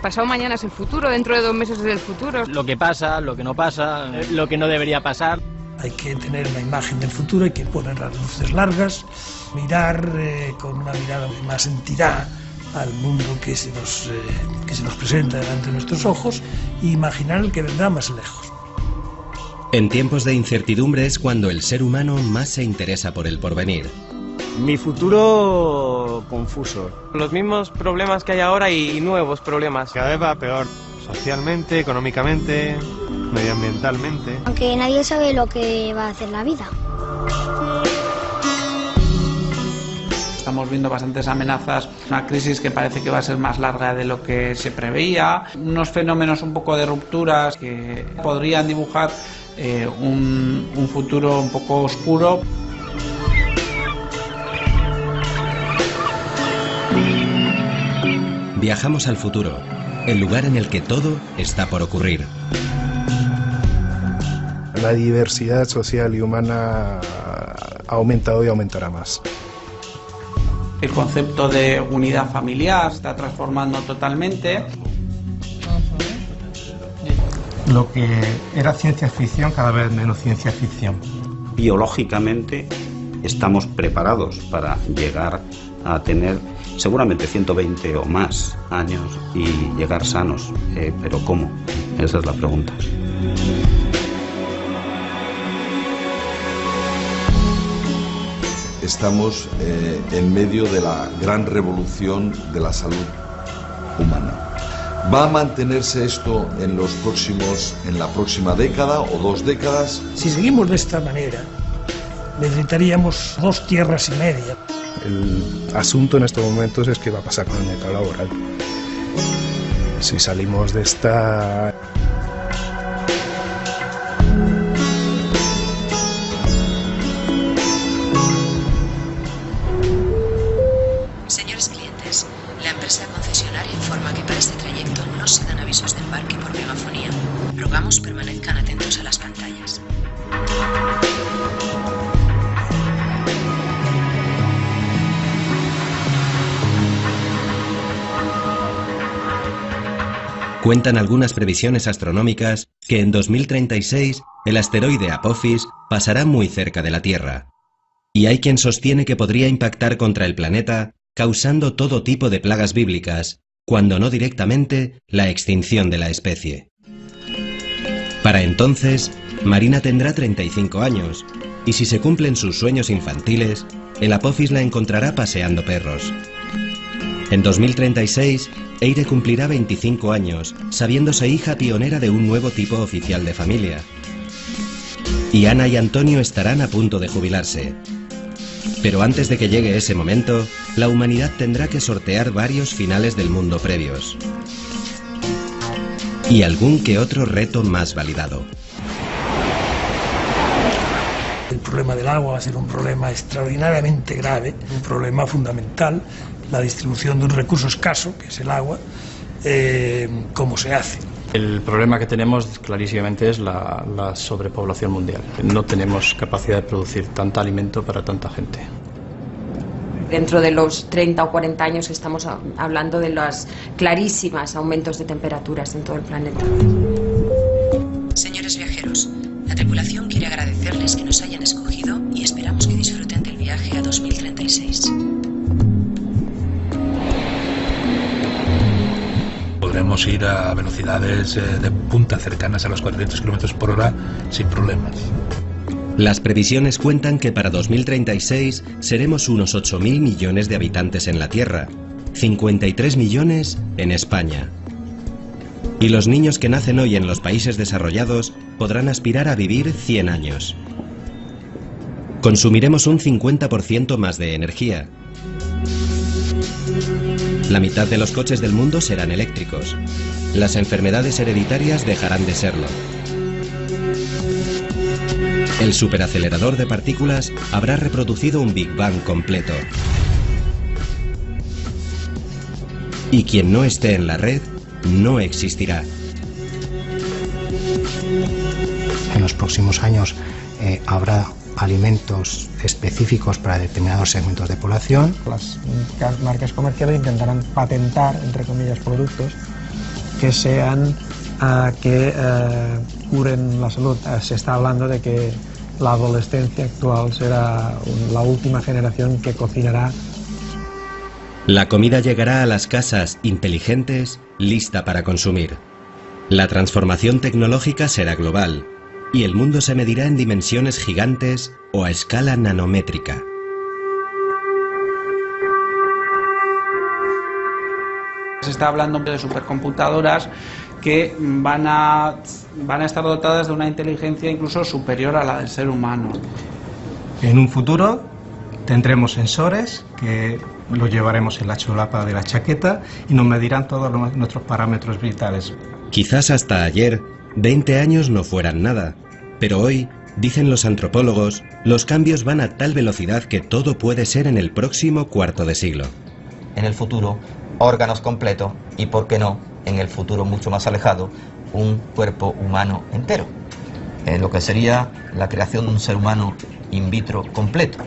pasado mañana es el futuro, dentro de 2 meses es el futuro. Lo que pasa, lo que no pasa, lo que no debería pasar. Hay que tener una imagen del futuro, hay que poner las luces largas, mirar con una mirada de más entidad al mundo que se nos presenta delante de nuestros ojos e imaginar el que vendrá más lejos. En tiempos de incertidumbre es cuando el ser humano más se interesa por el porvenir. Mi futuro confuso. Los mismos problemas que hay ahora y nuevos problemas. Cada vez va peor, socialmente, económicamente, medioambientalmente. Aunque nadie sabe lo que va a hacer la vida. Estamos viendo bastantes amenazas, una crisis que parece que va a ser más larga de lo que se preveía, unos fenómenos un poco de rupturas que podrían dibujar un futuro un poco oscuro. Viajamos al futuro, el lugar en el que todo está por ocurrir. La diversidad social y humana ha aumentado y aumentará más. El concepto de unidad familiar se está transformando totalmente. Lo que era ciencia ficción, cada vez menos ciencia ficción. Biológicamente estamos preparados para llegar a tener seguramente 120 o más años y llegar sanos. ¿Pero cómo? Esa es la pregunta. Estamos en medio de la gran revolución de la salud humana. ¿Va a mantenerse esto en la próxima década o 2 décadas? Si seguimos de esta manera, necesitaríamos 2 tierras y media. El asunto en estos momentos es qué va a pasar con el mercado laboral. Si salimos de esta... Señores clientes, la empresa concesionaria informa que para este trayecto no se dan avisos de embarque por megafonía. Rogamos permanezcan atentos a las pantallas. Cuentan algunas previsiones astronómicas que en 2036 el asteroide Apophis pasará muy cerca de la Tierra. Y hay quien sostiene que podría impactar contra el planeta, causando todo tipo de plagas bíblicas, cuando no directamente la extinción de la especie. Para entonces, Marina tendrá 35 años, y si se cumplen sus sueños infantiles, el Apophis la encontrará paseando perros. En 2036, Eire cumplirá 25 años, sabiéndose hija pionera de un nuevo tipo oficial de familia. Y Ana y Antonio estarán a punto de jubilarse. Pero antes de que llegue ese momento, la humanidad tendrá que sortear varios finales del mundo previos. Y algún que otro reto más validado. El problema del agua va a ser un problema extraordinariamente grave, un problema fundamental. La distribución de un recurso escaso, que es el agua, ¿cómo se hace? El problema que tenemos clarísimamente es la sobrepoblación mundial. No tenemos capacidad de producir tanto alimento para tanta gente. Dentro de los 30 o 40 años estamos hablando de los clarísimos aumentos de temperaturas en todo el planeta. Señores viajeros, la tripulación quiere agradecerles que nos hayan escogido y esperamos que disfruten del viaje a 2036. Podremos ir a velocidades de punta cercanas a los 400 km por hora sin problemas. Las previsiones cuentan que para 2036 seremos unos 8.000 millones de habitantes en la Tierra, 53 millones en España. Y los niños que nacen hoy en los países desarrollados podrán aspirar a vivir 100 años. Consumiremos un 50% más de energía. La mitad de los coches del mundo serán eléctricos. Las enfermedades hereditarias dejarán de serlo. El superacelerador de partículas habrá reproducido un Big Bang completo. Y quien no esté en la red no existirá. En los próximos años habrá alimentos específicos para determinados segmentos de población. Las marcas comerciales intentarán patentar, entre comillas, productos que sean que curen la salud. Se está hablando de que la adolescencia actual será la última generación que cocinará. La comida llegará a las casas inteligentes, lista para consumir. La transformación tecnológica será global y el mundo se medirá en dimensiones gigantes o a escala nanométrica. Se está hablando de supercomputadoras que van a estar dotadas de una inteligencia incluso superior a la del ser humano. En un futuro tendremos sensores que los llevaremos en la solapa de la chaqueta y nos medirán todos nuestros parámetros vitales. Quizás hasta ayer, 20 años no fueran nada, pero hoy, dicen los antropólogos, los cambios van a tal velocidad que todo puede ser en el próximo cuarto de siglo. En el futuro, órganos completos y, por qué no, en el futuro mucho más alejado, un cuerpo humano entero. Lo que sería la creación de un ser humano in vitro completo.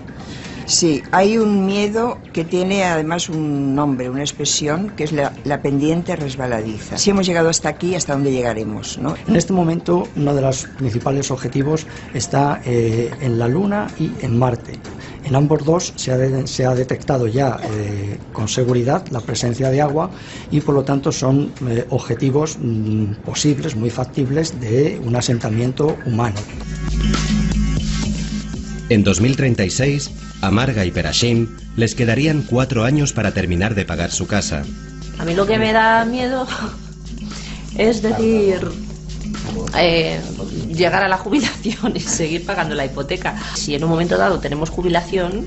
Sí, hay un miedo que tiene además un nombre, una expresión, que es la pendiente resbaladiza. Si hemos llegado hasta aquí, ¿hasta dónde llegaremos, ¿no? En este momento, uno de los principales objetivos está en la Luna y en Marte. En ambos dos se ha detectado ya con seguridad la presencia de agua y por lo tanto son objetivos posibles, muy factibles, de un asentamiento humano. En 2036, a Marga y Perashim les quedarían 4 años para terminar de pagar su casa. A mí lo que me da miedo es decir, llegar a la jubilación y seguir pagando la hipoteca. Si en un momento dado tenemos jubilación...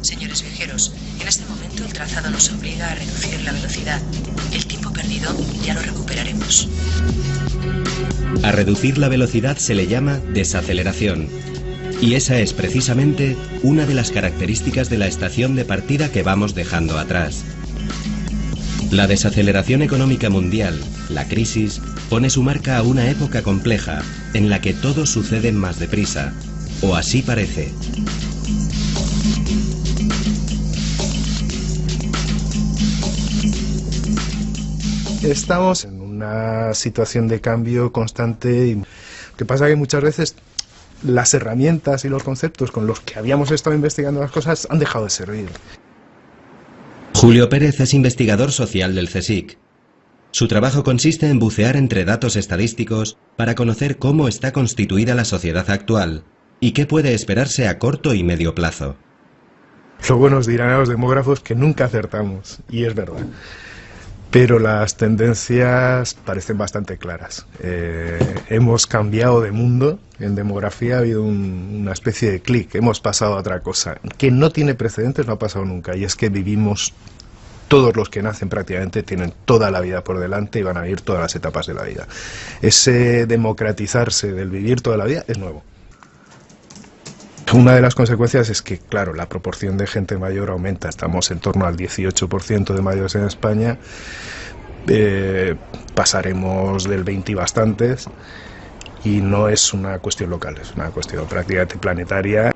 Señores viajeros, en este momento el trazado nos obliga a reducir la velocidad. El tiempo perdido ya lo recuperaremos. A reducir la velocidad se le llama desaceleración. Y esa es precisamente una de las características de la estación de partida que vamos dejando atrás. La desaceleración económica mundial, la crisis, pone su marca a una época compleja en la que todo sucede más deprisa, o así parece. Estamos en una situación de cambio constante. Lo que pasa es que muchas veces las herramientas y los conceptos con los que habíamos estado investigando las cosas han dejado de servir. Julio Pérez es investigador social del CSIC. Su trabajo consiste en bucear entre datos estadísticos para conocer cómo está constituida la sociedad actual y qué puede esperarse a corto y medio plazo. Luego nos dirán a los demógrafos que nunca acertamos, y es verdad. Pero las tendencias parecen bastante claras. Hemos cambiado de mundo, en demografía ha habido una especie de clic, hemos pasado a otra cosa, que no tiene precedentes, no ha pasado nunca, y es que vivimos, todos los que nacen prácticamente tienen toda la vida por delante y van a vivir todas las etapas de la vida. Ese democratizarse del vivir toda la vida es nuevo. Una de las consecuencias es que, claro, la proporción de gente mayor aumenta. Estamos en torno al 18% de mayores en España. Pasaremos del 20 y bastantes. Y no es una cuestión local, es una cuestión prácticamente planetaria.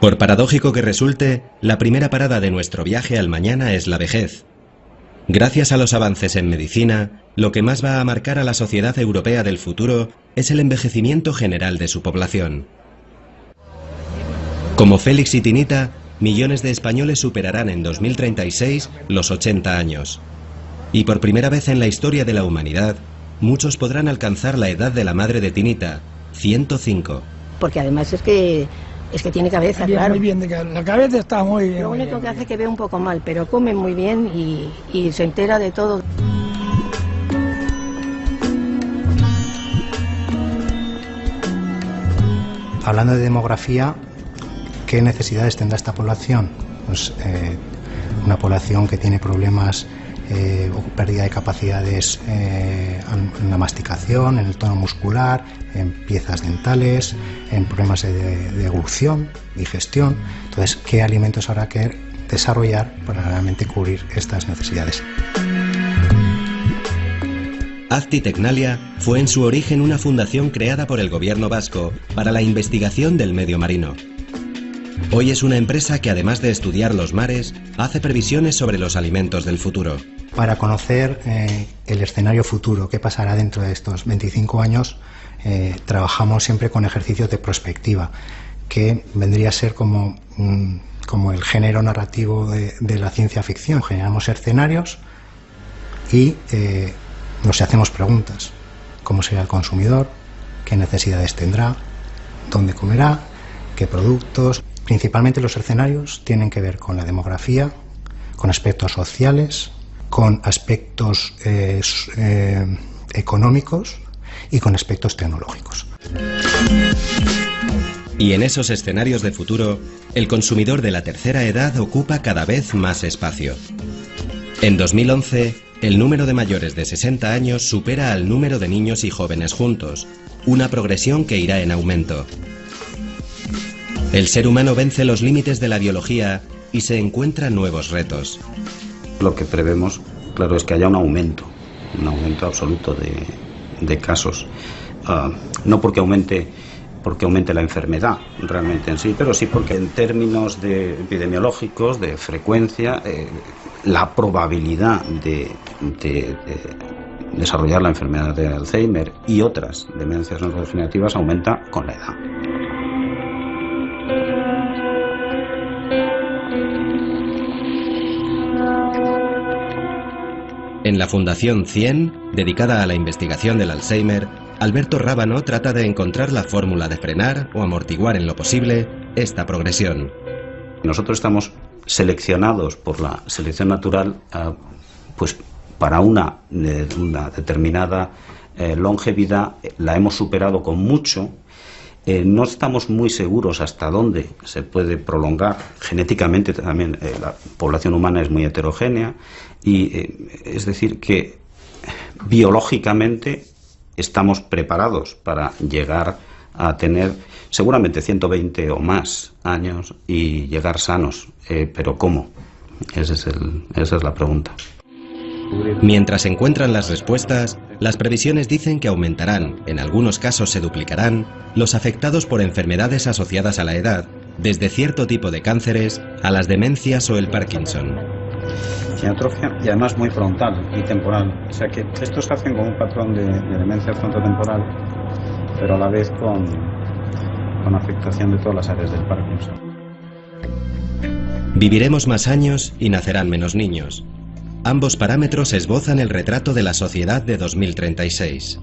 Por paradójico que resulte, la primera parada de nuestro viaje al mañana es la vejez. Gracias a los avances en medicina, lo que más va a marcar a la sociedad europea del futuro es el envejecimiento general de su población. Como Félix y Tinita, millones de españoles superarán en 2036 los 80 años. Y por primera vez en la historia de la humanidad, muchos podrán alcanzar la edad de la madre de Tinita, 105. Porque además es que tiene cabeza, claro. Muy bien, la cabeza está muy bien. Lo único que hace es que ve un poco mal, pero come muy bien y se entera de todo. Hablando de demografía, ¿qué necesidades tendrá esta población? Pues una población que tiene problemas o pérdida de capacidades en la masticación, en el tono muscular, en piezas dentales, en problemas de deglución, digestión. Entonces, ¿qué alimentos habrá que desarrollar para realmente cubrir estas necesidades? Azti Tecnalia fue en su origen una fundación creada por el gobierno vasco para la investigación del medio marino. Hoy es una empresa que, además de estudiar los mares, hace previsiones sobre los alimentos del futuro. Para conocer el escenario futuro, qué pasará dentro de estos 25 años, trabajamos siempre con ejercicios de prospectiva, que vendría a ser como el género narrativo de la ciencia ficción. Generamos escenarios y nos hacemos preguntas. ¿Cómo será el consumidor? ¿Qué necesidades tendrá? ¿Dónde comerá? ¿Qué productos? Principalmente los escenarios tienen que ver con la demografía, con aspectos sociales, con aspectos económicos y con aspectos tecnológicos. Y en esos escenarios de futuro, el consumidor de la tercera edad ocupa cada vez más espacio. En 2011, el número de mayores de 60 años supera al número de niños y jóvenes juntos, una progresión que irá en aumento. El ser humano vence los límites de la biología y se encuentra nuevos retos. Lo que prevemos, claro, es que haya un aumento absoluto de casos. No porque aumente la enfermedad realmente en sí, pero sí porque en términos epidemiológicos, de frecuencia, la probabilidad de desarrollar la enfermedad de Alzheimer y otras demencias neurodegenerativas aumenta con la edad. En la Fundación 100, dedicada a la investigación del Alzheimer, Alberto Rábano trata de encontrar la fórmula de frenar o amortiguar en lo posible esta progresión. Nosotros estamos seleccionados por la selección natural pues para una determinada longevidad. La hemos superado con mucho. No estamos muy seguros hasta dónde se puede prolongar. Genéticamente también la población humana es muy heterogénea y es decir que biológicamente estamos preparados para llegar a tener seguramente 120 o más años y llegar sanos. Pero ¿cómo? Esa es la pregunta. Mientras se encuentran las respuestas, las previsiones dicen que aumentarán, en algunos casos se duplicarán, los afectados por enfermedades asociadas a la edad, desde cierto tipo de cánceres a las demencias o el Parkinson. Cineatrofia y además muy frontal y temporal. O sea que estos hacen con un patrón de demencia frontotemporal, pero a la vez con afectación de todas las áreas del Parkinson. Viviremos más años y nacerán menos niños. Ambos parámetros esbozan el retrato de la sociedad de 2036.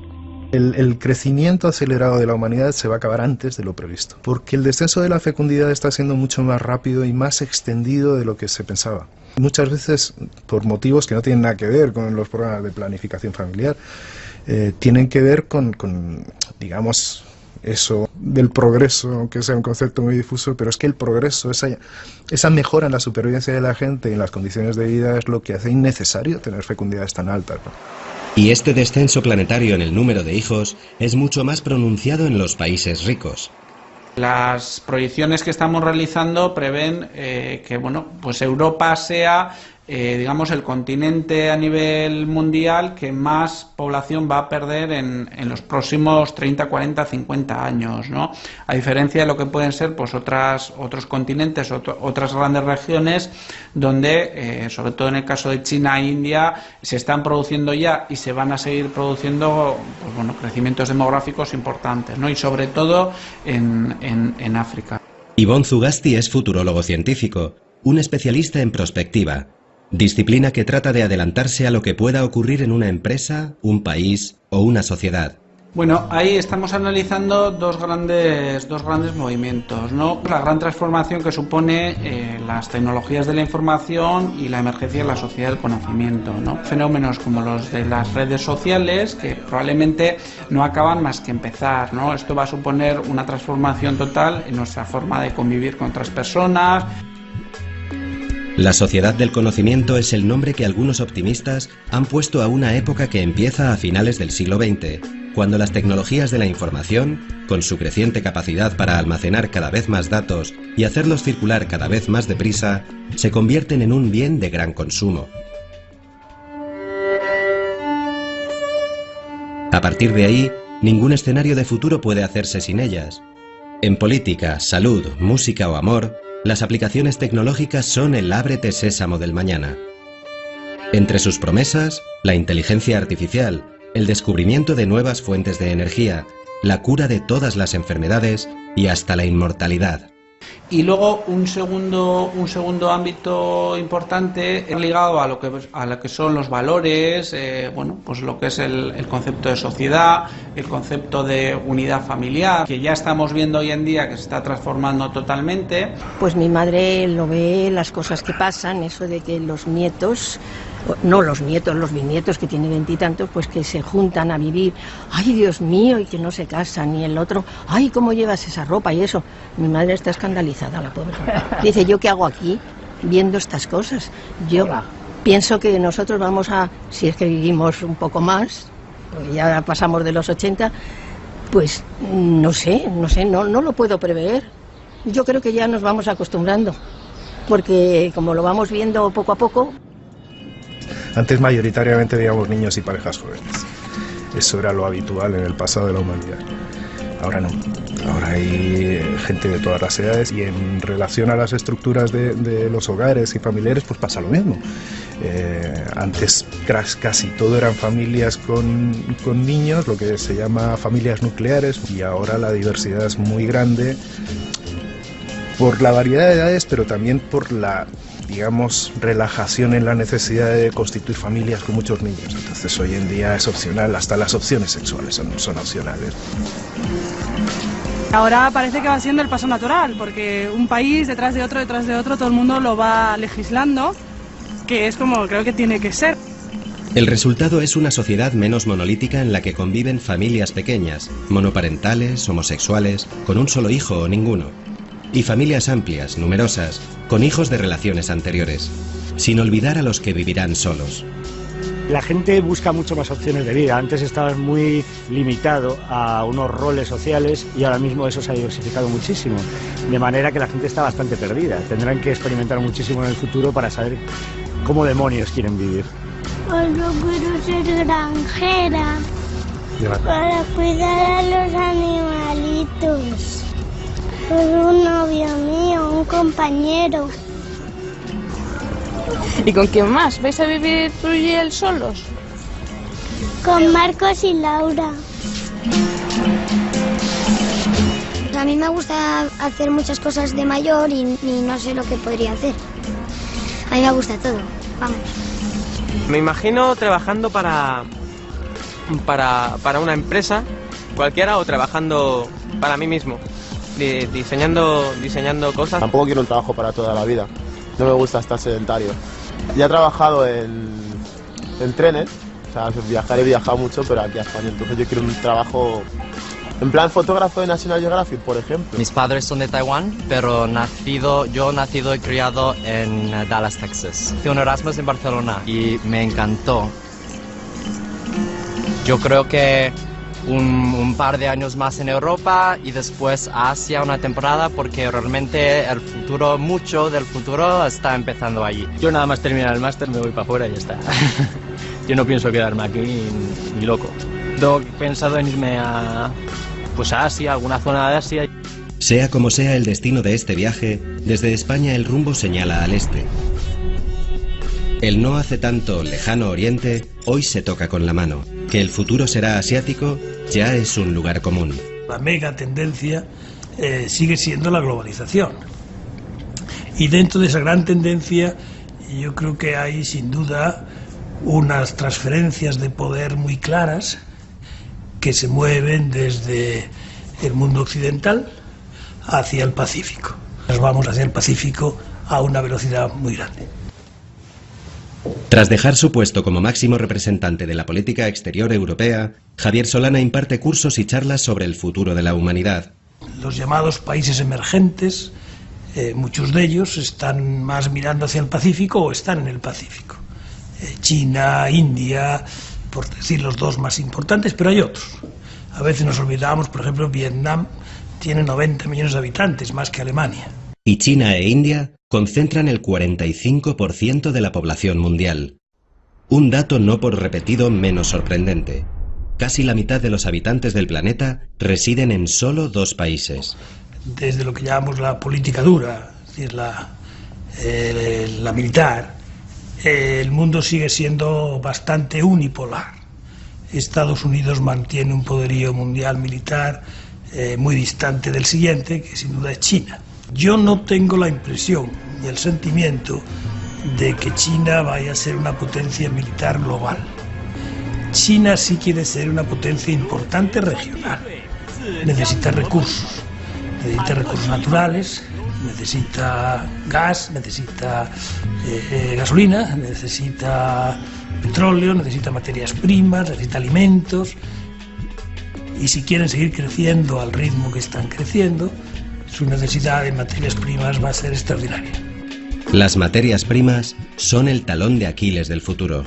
El crecimiento acelerado de la humanidad se va a acabar antes de lo previsto, porque el descenso de la fecundidad está siendo mucho más rápido y más extendido de lo que se pensaba. Muchas veces por motivos que no tienen nada que ver con los programas de planificación familiar, tienen que ver con digamos, eso del progreso, aunque sea un concepto muy difuso, pero es que el progreso, esa mejora en la supervivencia de la gente y en las condiciones de vida es lo que hace innecesario tener fecundidades tan altas, ¿no? Y este descenso planetario en el número de hijos es mucho más pronunciado en los países ricos. Las proyecciones que estamos realizando prevén que pues Europa sea digamos el continente a nivel mundial que más población va a perder en los próximos 30, 40, 50 años, ¿no? A diferencia de lo que pueden ser pues otros continentes, otras grandes regiones donde, sobre todo en el caso de China e India, se están produciendo ya y se van a seguir produciendo pues, crecimientos demográficos importantes, ¿no? Y sobre todo en África. Ivonne Zugasti es futurólogo científico, un especialista en prospectiva, disciplina que trata de adelantarse a lo que pueda ocurrir en una empresa, un país o una sociedad. Bueno, ahí estamos analizando dos grandes movimientos, ¿no? La gran transformación que supone las tecnologías de la información y la emergencia de la sociedad del conocimiento, ¿no? Fenómenos como los de las redes sociales que probablemente no acaban más que empezar, ¿no? Esto va a suponer una transformación total en nuestra forma de convivir con otras personas. La sociedad del conocimiento es el nombre que algunos optimistas han puesto a una época que empieza a finales del siglo XX, cuando las tecnologías de la información, con su creciente capacidad para almacenar cada vez más datos y hacerlos circular cada vez más deprisa, se convierten en un bien de gran consumo. A partir de ahí, ningún escenario de futuro puede hacerse sin ellas. En política, salud, música o amor, las aplicaciones tecnológicas son el ábrete sésamo del mañana. Entre sus promesas, la inteligencia artificial, el descubrimiento de nuevas fuentes de energía, la cura de todas las enfermedades y hasta la inmortalidad. Y luego un segundo ámbito importante ligado a lo que son los valores, bueno, pues lo que es el concepto de sociedad, el concepto de unidad familiar, que ya estamos viendo hoy en día que se está transformando totalmente. Pues mi madre lo ve, las cosas que pasan, eso de que los nietos, no los nietos, los bisnietos que tienen 20 y tantos, pues que se juntan a vivir, ay Dios mío, y que no se casan, y el otro, ay, ¿cómo llevas esa ropa? Y eso, mi madre está escandalizada, la pobre. Dice, ¿yo qué hago aquí viendo estas cosas? Yo pienso que nosotros vamos a, si es que vivimos un poco más, porque ya pasamos de los 80, pues no sé, no lo puedo prever. Yo creo que ya nos vamos acostumbrando, porque como lo vamos viendo poco a poco. Antes mayoritariamente veíamos niños y parejas jóvenes. Eso era lo habitual en el pasado de la humanidad. Ahora no. Ahora hay gente de todas las edades y en relación a las estructuras de los hogares y familiares pues pasa lo mismo. Antes casi todo eran familias con niños, lo que se llama familias nucleares, y ahora la diversidad es muy grande por la variedad de edades, pero también por la, digamos, relajación en la necesidad de constituir familias con muchos niños. Entonces hoy en día es opcional, hasta las opciones sexuales son opcionales. Ahora parece que va siendo el paso natural, porque un país detrás de otro, todo el mundo lo va legislando, que es como creo que tiene que ser. El resultado es una sociedad menos monolítica en la que conviven familias pequeñas, monoparentales, homosexuales, con un solo hijo o ninguno, y familias amplias, numerosas, con hijos de relaciones anteriores, sin olvidar a los que vivirán solos. La gente busca mucho más opciones de vida. Antes estabas muy limitado a unos roles sociales y ahora mismo eso se ha diversificado muchísimo, de manera que la gente está bastante perdida. Tendrán que experimentar muchísimo en el futuro para saber cómo demonios quieren vivir. Pues yo quiero ser granjera para cuidar a los animalitos. Por un novio mío, un compañero. ¿Y con quién más? ¿Vais a vivir tú y él solos? Con Marcos y Laura. A mí me gusta hacer muchas cosas de mayor y no sé lo que podría hacer. A mí me gusta todo, vamos. Me imagino trabajando para una empresa cualquiera o trabajando para mí mismo, diseñando cosas. Tampoco quiero un trabajo para toda la vida. No me gusta estar sedentario. Ya he trabajado en trenes, o sea, he viajado mucho, pero aquí a España. Entonces yo quiero un trabajo en plan fotógrafo de National Geographic, por ejemplo. Mis padres son de Taiwán, pero yo nacido y criado en Dallas, Texas. Hice un Erasmus en Barcelona y me encantó. Yo creo que un par de años más en Europa y después a Asia una temporada, porque realmente mucho del futuro está empezando allí. Yo nada más terminar el máster me voy para afuera y ya está. Yo no pienso quedarme aquí ni loco. Tengo pensado en irme a Asia, alguna zona de Asia. Sea como sea el destino de este viaje, desde España el rumbo señala al este. El no hace tanto lejano oriente hoy se toca con la mano. Que el futuro será asiático ya es un lugar común. La mega tendencia sigue siendo la globalización. Y dentro de esa gran tendencia yo creo que hay sin duda unas transferencias de poder muy claras que se mueven desde el mundo occidental hacia el Pacífico. Nos vamos hacia el Pacífico a una velocidad muy grande. Tras dejar su puesto como máximo representante de la política exterior europea, Javier Solana imparte cursos y charlas sobre el futuro de la humanidad. Los llamados países emergentes, muchos de ellos están más mirando hacia el Pacífico o están en el Pacífico. China, India, por decir los dos más importantes, pero hay otros. A veces nos olvidamos, por ejemplo, Vietnam tiene 90 millones de habitantes, más que Alemania. Y China e India concentran el 45% de la población mundial. Un dato no por repetido menos sorprendente. casi la mitad de los habitantes del planeta residen en solo 2 países. Desde lo que llamamos la política dura, es decir, la militar, el mundo sigue siendo bastante unipolar. Estados Unidos mantiene un poderío mundial militar muy distante del siguiente, que sin duda es China. Yo no tengo la impresión ni el sentimiento de que China vaya a ser una potencia militar global. China sí quiere ser una potencia importante regional. Necesita recursos naturales, necesita gas, necesita gasolina, necesita petróleo, necesita materias primas, necesita alimentos. Y si quieren seguir creciendo al ritmo que están creciendo, su necesidad de materias primas va a ser extraordinaria. Las materias primas son el talón de Aquiles del futuro.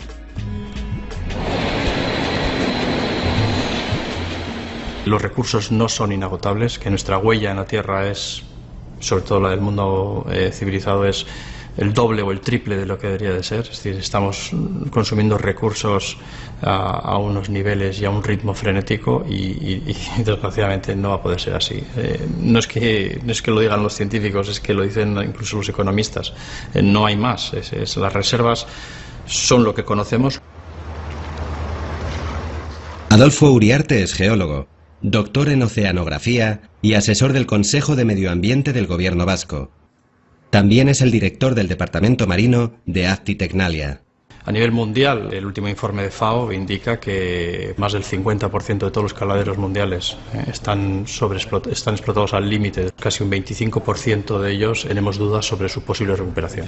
Los recursos no son inagotables, que nuestra huella en la Tierra es, sobre todo la del mundo civilizado, es el doble o el triple de lo que debería de ser. Es decir, estamos consumiendo recursos a unos niveles y a un ritmo frenético y desgraciadamente no va a poder ser así. No es que lo digan los científicos, es que lo dicen incluso los economistas. No hay más. Las reservas son lo que conocemos. Adolfo Uriarte es geólogo, doctor en oceanografía y asesor del Consejo de Medio Ambiente del Gobierno vasco. También es el director del Departamento Marino de Actitecnalia. A nivel mundial, el último informe de FAO indica que más del 50% de todos los caladeros mundiales están explotados al límite. Casi un 25% de ellos tenemos dudas sobre su posible recuperación.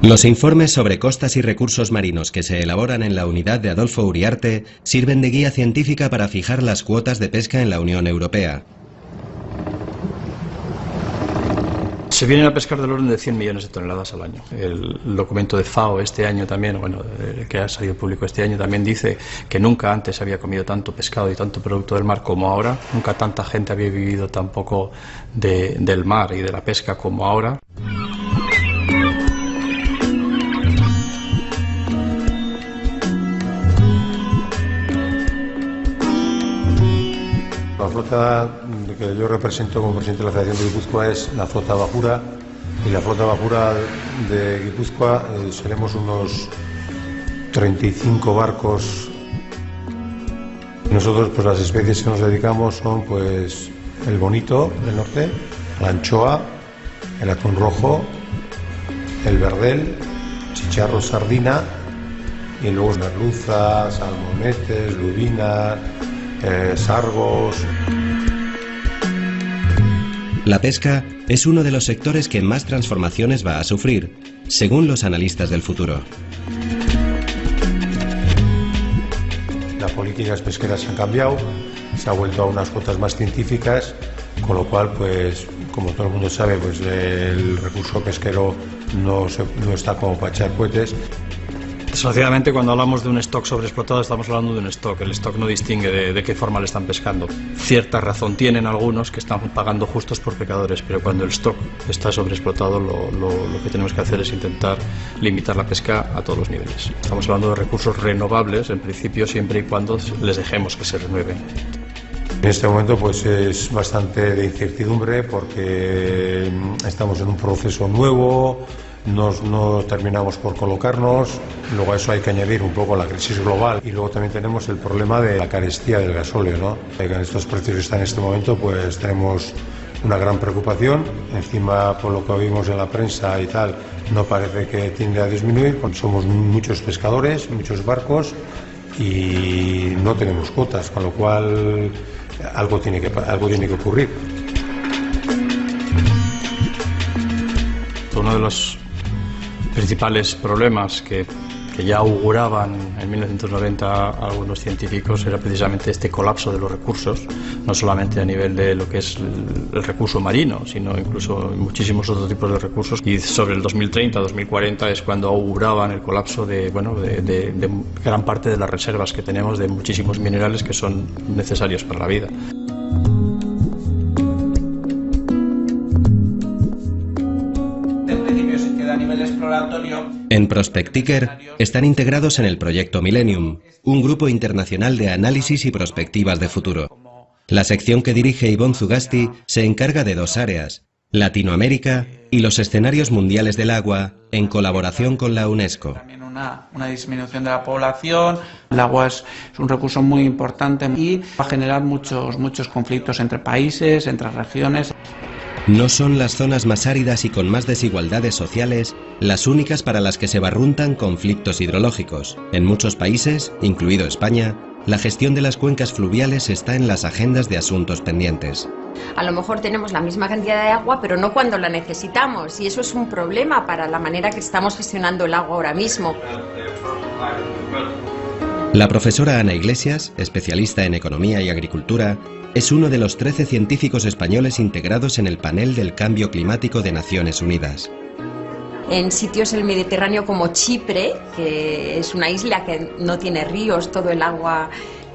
Los informes sobre costas y recursos marinos que se elaboran en la unidad de Adolfo Uriarte sirven de guía científica para fijar las cuotas de pesca en la Unión Europea. Se vienen a pescar del orden de 100 millones de toneladas al año. El documento de FAO este año también, que ha salido público este año, también dice que nunca antes se había comido tanto pescado y tanto producto del mar como ahora. Nunca tanta gente había vivido tan poco del mar y de la pesca como ahora. La flota que yo represento como presidente de la Federación de Guipúzcoa es la flota Bajura, y la flota Bajura de Guipúzcoa seremos unos 35 barcos. Nosotros pues las especies que nos dedicamos son pues el bonito del norte, la anchoa, el atún rojo, el verdel, chicharro, sardina, y luego merluza, salmonetes, lubinas, sargos. La pesca es uno de los sectores que más transformaciones va a sufrir, según los analistas del futuro. Las políticas pesqueras han cambiado, se ha vuelto a unas cuotas más científicas, con lo cual, pues, como todo el mundo sabe, pues el recurso pesquero no está como para echar cohetes. Desgraciadamente, cuando hablamos de un stock sobreexplotado, estamos hablando de un stock. El stock no distingue de qué forma le están pescando. Cierta razón tienen algunos que están pagando justos por pecadores, pero cuando el stock está sobreexplotado, lo que tenemos que hacer es intentar limitar la pesca a todos los niveles. Estamos hablando de recursos renovables, en principio, siempre y cuando les dejemos que se renueven. En este momento pues es bastante de incertidumbre porque estamos en un proceso nuevo. No terminamos por colocarnos, luego a eso hay que añadir un poco la crisis global y luego también tenemos el problema de la carestía del gasóleo, ¿no? Con estos precios que están en este momento pues tenemos una gran preocupación, encima por lo que vimos en la prensa y tal no parece que tiende a disminuir, somos muchos pescadores, muchos barcos y no tenemos cuotas, con lo cual algo tiene que ocurrir. Uno de los principales problemas que ya auguraban en 1990 algunos científicos era precisamente este colapso de los recursos, no solamente a nivel de lo que es el recurso marino, sino incluso muchísimos otros tipos de recursos. Y sobre el 2030-2040 es cuando auguraban el colapso de gran parte de las reservas que tenemos de muchísimos minerales que son necesarios para la vida. En principio se queda a niveles exploratorio. En Prospectiker están integrados en el proyecto Millennium, un grupo internacional de análisis y prospectivas de futuro. La sección que dirige Ivonne Zugasti se encarga de 2 áreas: Latinoamérica y los escenarios mundiales del agua, en colaboración con la UNESCO. También una disminución de la población. El agua es un recurso muy importante y va a generar muchos conflictos entre países, entre regiones. No son las zonas más áridas y con más desigualdades sociales las únicas para las que se barruntan conflictos hidrológicos. En muchos países, incluido España, la gestión de las cuencas fluviales está en las agendas de asuntos pendientes. A lo mejor tenemos la misma cantidad de agua, pero no cuando la necesitamos, y eso es un problema para la manera que estamos gestionando el agua ahora mismo. La profesora Ana Iglesias, especialista en economía y agricultura, es uno de los 13 científicos españoles integrados en el panel del cambio climático de Naciones Unidas. En sitios del Mediterráneo como Chipre, que es una isla que no tiene ríos, todo el agua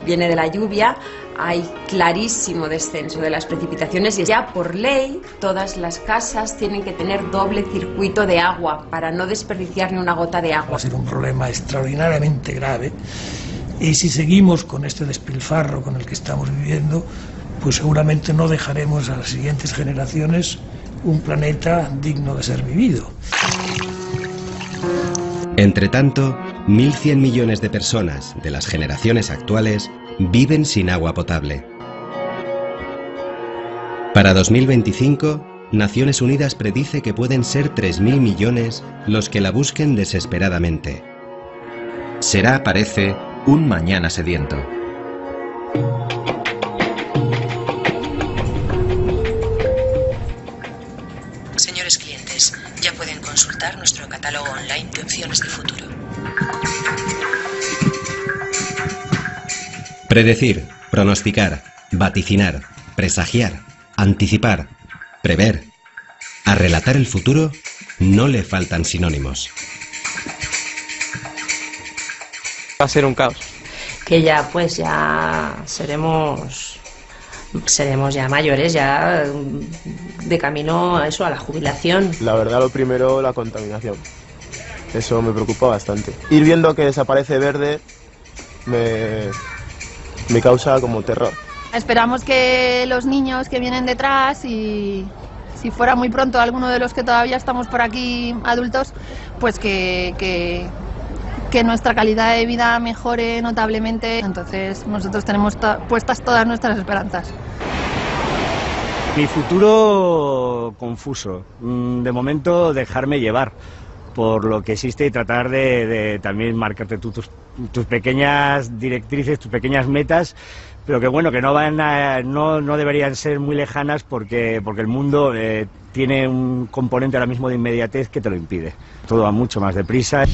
viene de la lluvia, hay clarísimo descenso de las precipitaciones y ya por ley todas las casas tienen que tener doble circuito de agua para no desperdiciar ni una gota de agua. Va a ser un problema extraordinariamente grave y si seguimos con este despilfarro con el que estamos viviendo, pues seguramente no dejaremos a las siguientes generaciones un planeta digno de ser vivido. Entre tanto, 1.100 millones de personas de las generaciones actuales viven sin agua potable. Para 2025, Naciones Unidas predice que pueden ser 3.000 millones los que la busquen desesperadamente. Será, parece, un mañana sediento. Señores clientes, ya pueden consultar nuestro catálogo online de opciones de futuro. Predecir, pronosticar, vaticinar, presagiar, anticipar, prever. A relatar el futuro no le faltan sinónimos. Va a ser un caos. Que ya pues ya seremos ya mayores, ya de camino a eso, a la jubilación. La verdad, lo primero, la contaminación. Eso me preocupa bastante. Ir viendo que desaparece verde me causa como terror. Esperamos que los niños que vienen detrás, y si fuera muy pronto alguno de los que todavía estamos por aquí adultos, pues que nuestra calidad de vida mejore notablemente. Entonces nosotros tenemos puestas todas nuestras esperanzas. Mi futuro confuso. De momento dejarme llevar por lo que existe y tratar de también marcarte tus pequeñas directrices, tus pequeñas metas, pero que bueno, que no deberían ser muy lejanas porque el mundo tiene un componente ahora mismo de inmediatez que te lo impide. Todo va mucho más deprisa.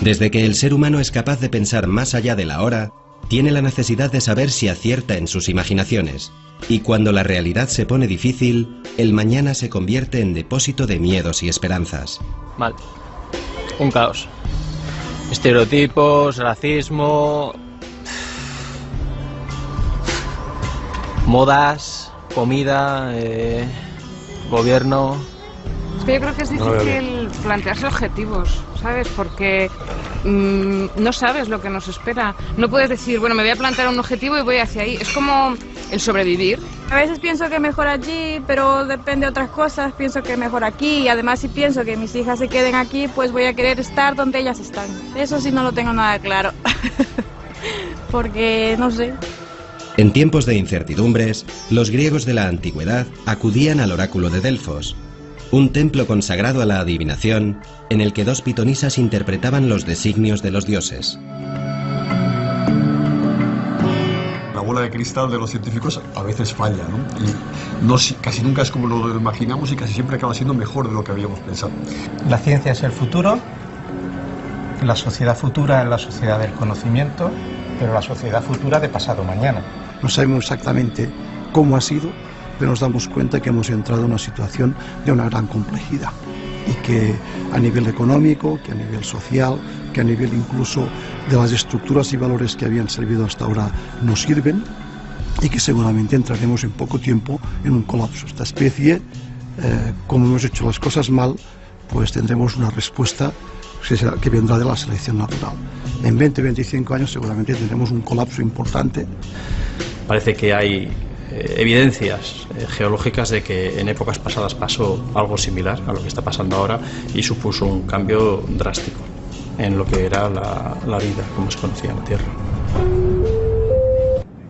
Desde que el ser humano es capaz de pensar más allá de la hora, tiene la necesidad de saber si acierta en sus imaginaciones. Y cuando la realidad se pone difícil, el mañana se convierte en depósito de miedos y esperanzas. Mal. Un caos. Estereotipos, racismo, modas, comida, gobierno. Es que yo creo que es difícil plantearse objetivos, ¿sabes? Porque no sabes lo que nos espera. No puedes decir, bueno, me voy a plantear un objetivo y voy hacia ahí. Es como el sobrevivir. A veces pienso que mejor allí, pero depende de otras cosas. Pienso que mejor aquí. Y además, si pienso que mis hijas se queden aquí, pues voy a querer estar donde ellas están. Eso sí no lo tengo nada claro. Porque, no sé. En tiempos de incertidumbres, los griegos de la antigüedad acudían al oráculo de Delfos, un templo consagrado a la adivinación en el que dos pitonisas interpretaban los designios de los dioses. La bola de cristal de los científicos a veces falla, ¿no? Y casi nunca es como lo imaginamos y casi siempre acaba siendo mejor de lo que habíamos pensado. La ciencia es el futuro, la sociedad futura es la sociedad del conocimiento, pero la sociedad futura de pasado mañana. No sabemos exactamente cómo ha sido, pero nos damos cuenta que hemos entrado en una situación de una gran complejidad y que a nivel económico, que a nivel social, que a nivel incluso de las estructuras y valores que habían servido hasta ahora no sirven y que seguramente entraremos en poco tiempo en un colapso. Esta especie como hemos hecho las cosas mal, pues tendremos una respuesta que vendrá de la selección natural. En 20-25 años seguramente tendremos un colapso importante. Parece que hay evidencias geológicas de que en épocas pasadas pasó algo similar a lo que está pasando ahora y supuso un cambio drástico en lo que era la vida como se conocía en la Tierra.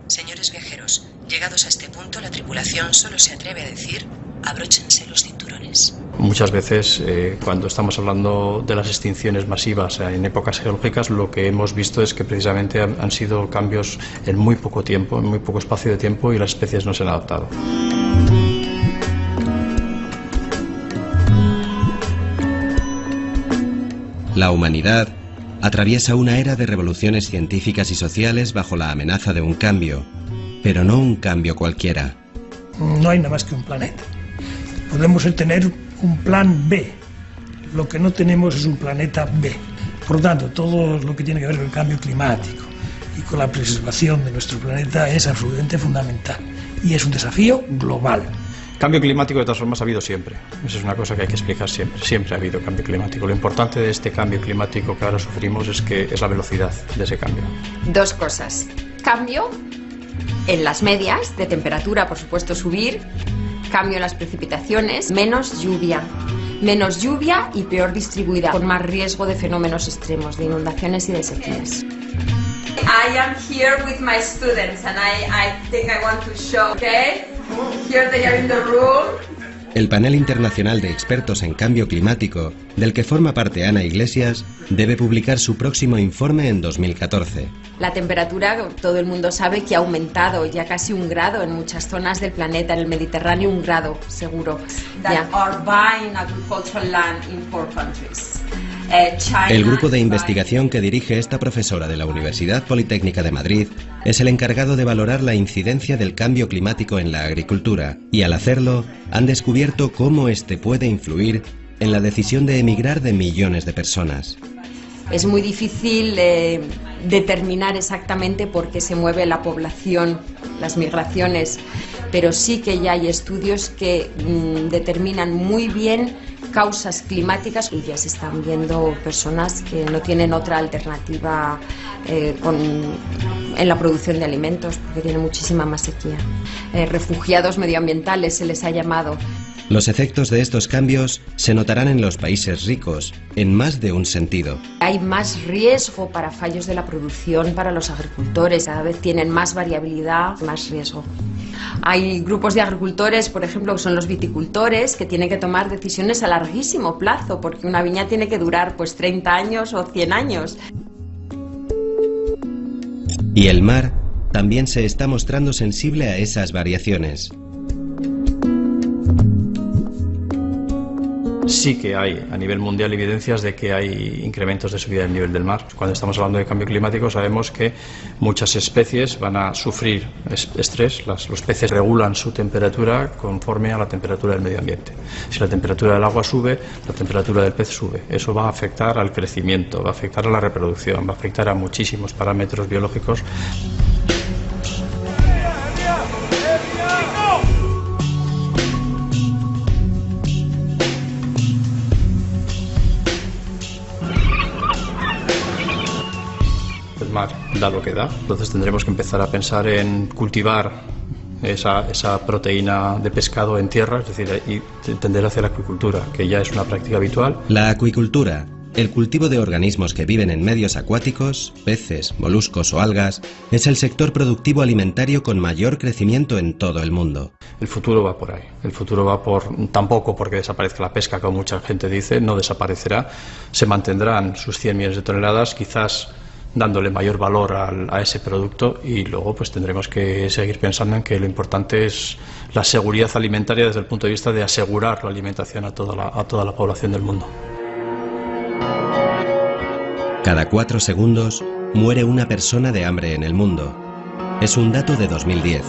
Señores viajeros, llegados a este punto, la tripulación solo se atreve a decir: abróchense los cinturones. Muchas veces, cuando estamos hablando de las extinciones masivas en épocas geológicas, lo que hemos visto es que precisamente han sido cambios en muy poco tiempo, en muy poco espacio de tiempo, y las especies no se han adaptado. La humanidad atraviesa una era de revoluciones científicas y sociales bajo la amenaza de un cambio, pero no un cambio cualquiera. No hay nada más que un planeta. Podemos tener un plan B. Lo que no tenemos es un planeta B. Por lo tanto, todo lo que tiene que ver con el cambio climático y con la preservación de nuestro planeta es absolutamente fundamental. Y es un desafío global. Cambio climático de todas formas ha habido siempre. Esa es una cosa que hay que explicar siempre. Siempre ha habido cambio climático. Lo importante de este cambio climático que ahora sufrimos es la velocidad de ese cambio. Dos cosas. Cambio en las medias de temperatura, por supuesto, subir. Cambio en las precipitaciones. Menos lluvia y peor distribuida, con más riesgo de fenómenos extremos, de inundaciones y de sequías. I am here with my students and I think I want to show, okay? Here they are in the room. El panel internacional de expertos en cambio climático, del que forma parte Ana Iglesias, debe publicar su próximo informe en 2014. La temperatura, todo el mundo sabe que ha aumentado ya casi 1 grado en muchas zonas del planeta, en el Mediterráneo 1 grado seguro. That are buying agricultural land in 4 countries. El grupo de investigación que dirige esta profesora de la Universidad Politécnica de Madrid es el encargado de valorar la incidencia del cambio climático en la agricultura, y al hacerlo han descubierto cómo este puede influir en la decisión de emigrar de millones de personas. Es muy difícil determinar exactamente por qué se mueve la población, las migraciones, pero sí que ya hay estudios que determinan muy bien causas climáticas, y ya se están viendo personas que no tienen otra alternativa en la producción de alimentos, porque tiene muchísima más sequía. Refugiados medioambientales se les ha llamado. Los efectos de estos cambios se notarán en los países ricos, en más de un sentido. Hay más riesgo para fallos de la producción para los agricultores, cada vez tienen más variabilidad, más riesgo. Hay grupos de agricultores, por ejemplo, que son los viticultores, que tienen que tomar decisiones a larguísimo plazo, porque una viña tiene que durar pues 30 años o 100 años. Y el mar también se está mostrando sensible a esas variaciones. Sí que hay a nivel mundial evidencias de que hay incrementos de subida del nivel del mar. Cuando estamos hablando de cambio climático sabemos que muchas especies van a sufrir estrés. Los peces regulan su temperatura conforme a la temperatura del medio ambiente. Si la temperatura del agua sube, la temperatura del pez sube. Eso va a afectar al crecimiento, va a afectar a la reproducción, va a afectar a muchísimos parámetros biológicos. Mar da lo que da, entonces tendremos que empezar a pensar en cultivar esa proteína de pescado en tierra, es decir, y tender hacia la acuicultura, que ya es una práctica habitual. La acuicultura, el cultivo de organismos que viven en medios acuáticos, peces, moluscos o algas, es el sector productivo alimentario con mayor crecimiento en todo el mundo. El futuro va por ahí, el futuro va tampoco porque desaparezca la pesca, como mucha gente dice, no desaparecerá, se mantendrán sus 100 millones de toneladas, quizás dándole mayor valor a ese producto, y luego pues tendremos que seguir pensando en que lo importante es la seguridad alimentaria desde el punto de vista de asegurar la alimentación a toda la población del mundo. Cada 4 segundos muere una persona de hambre en el mundo. Es un dato de 2010.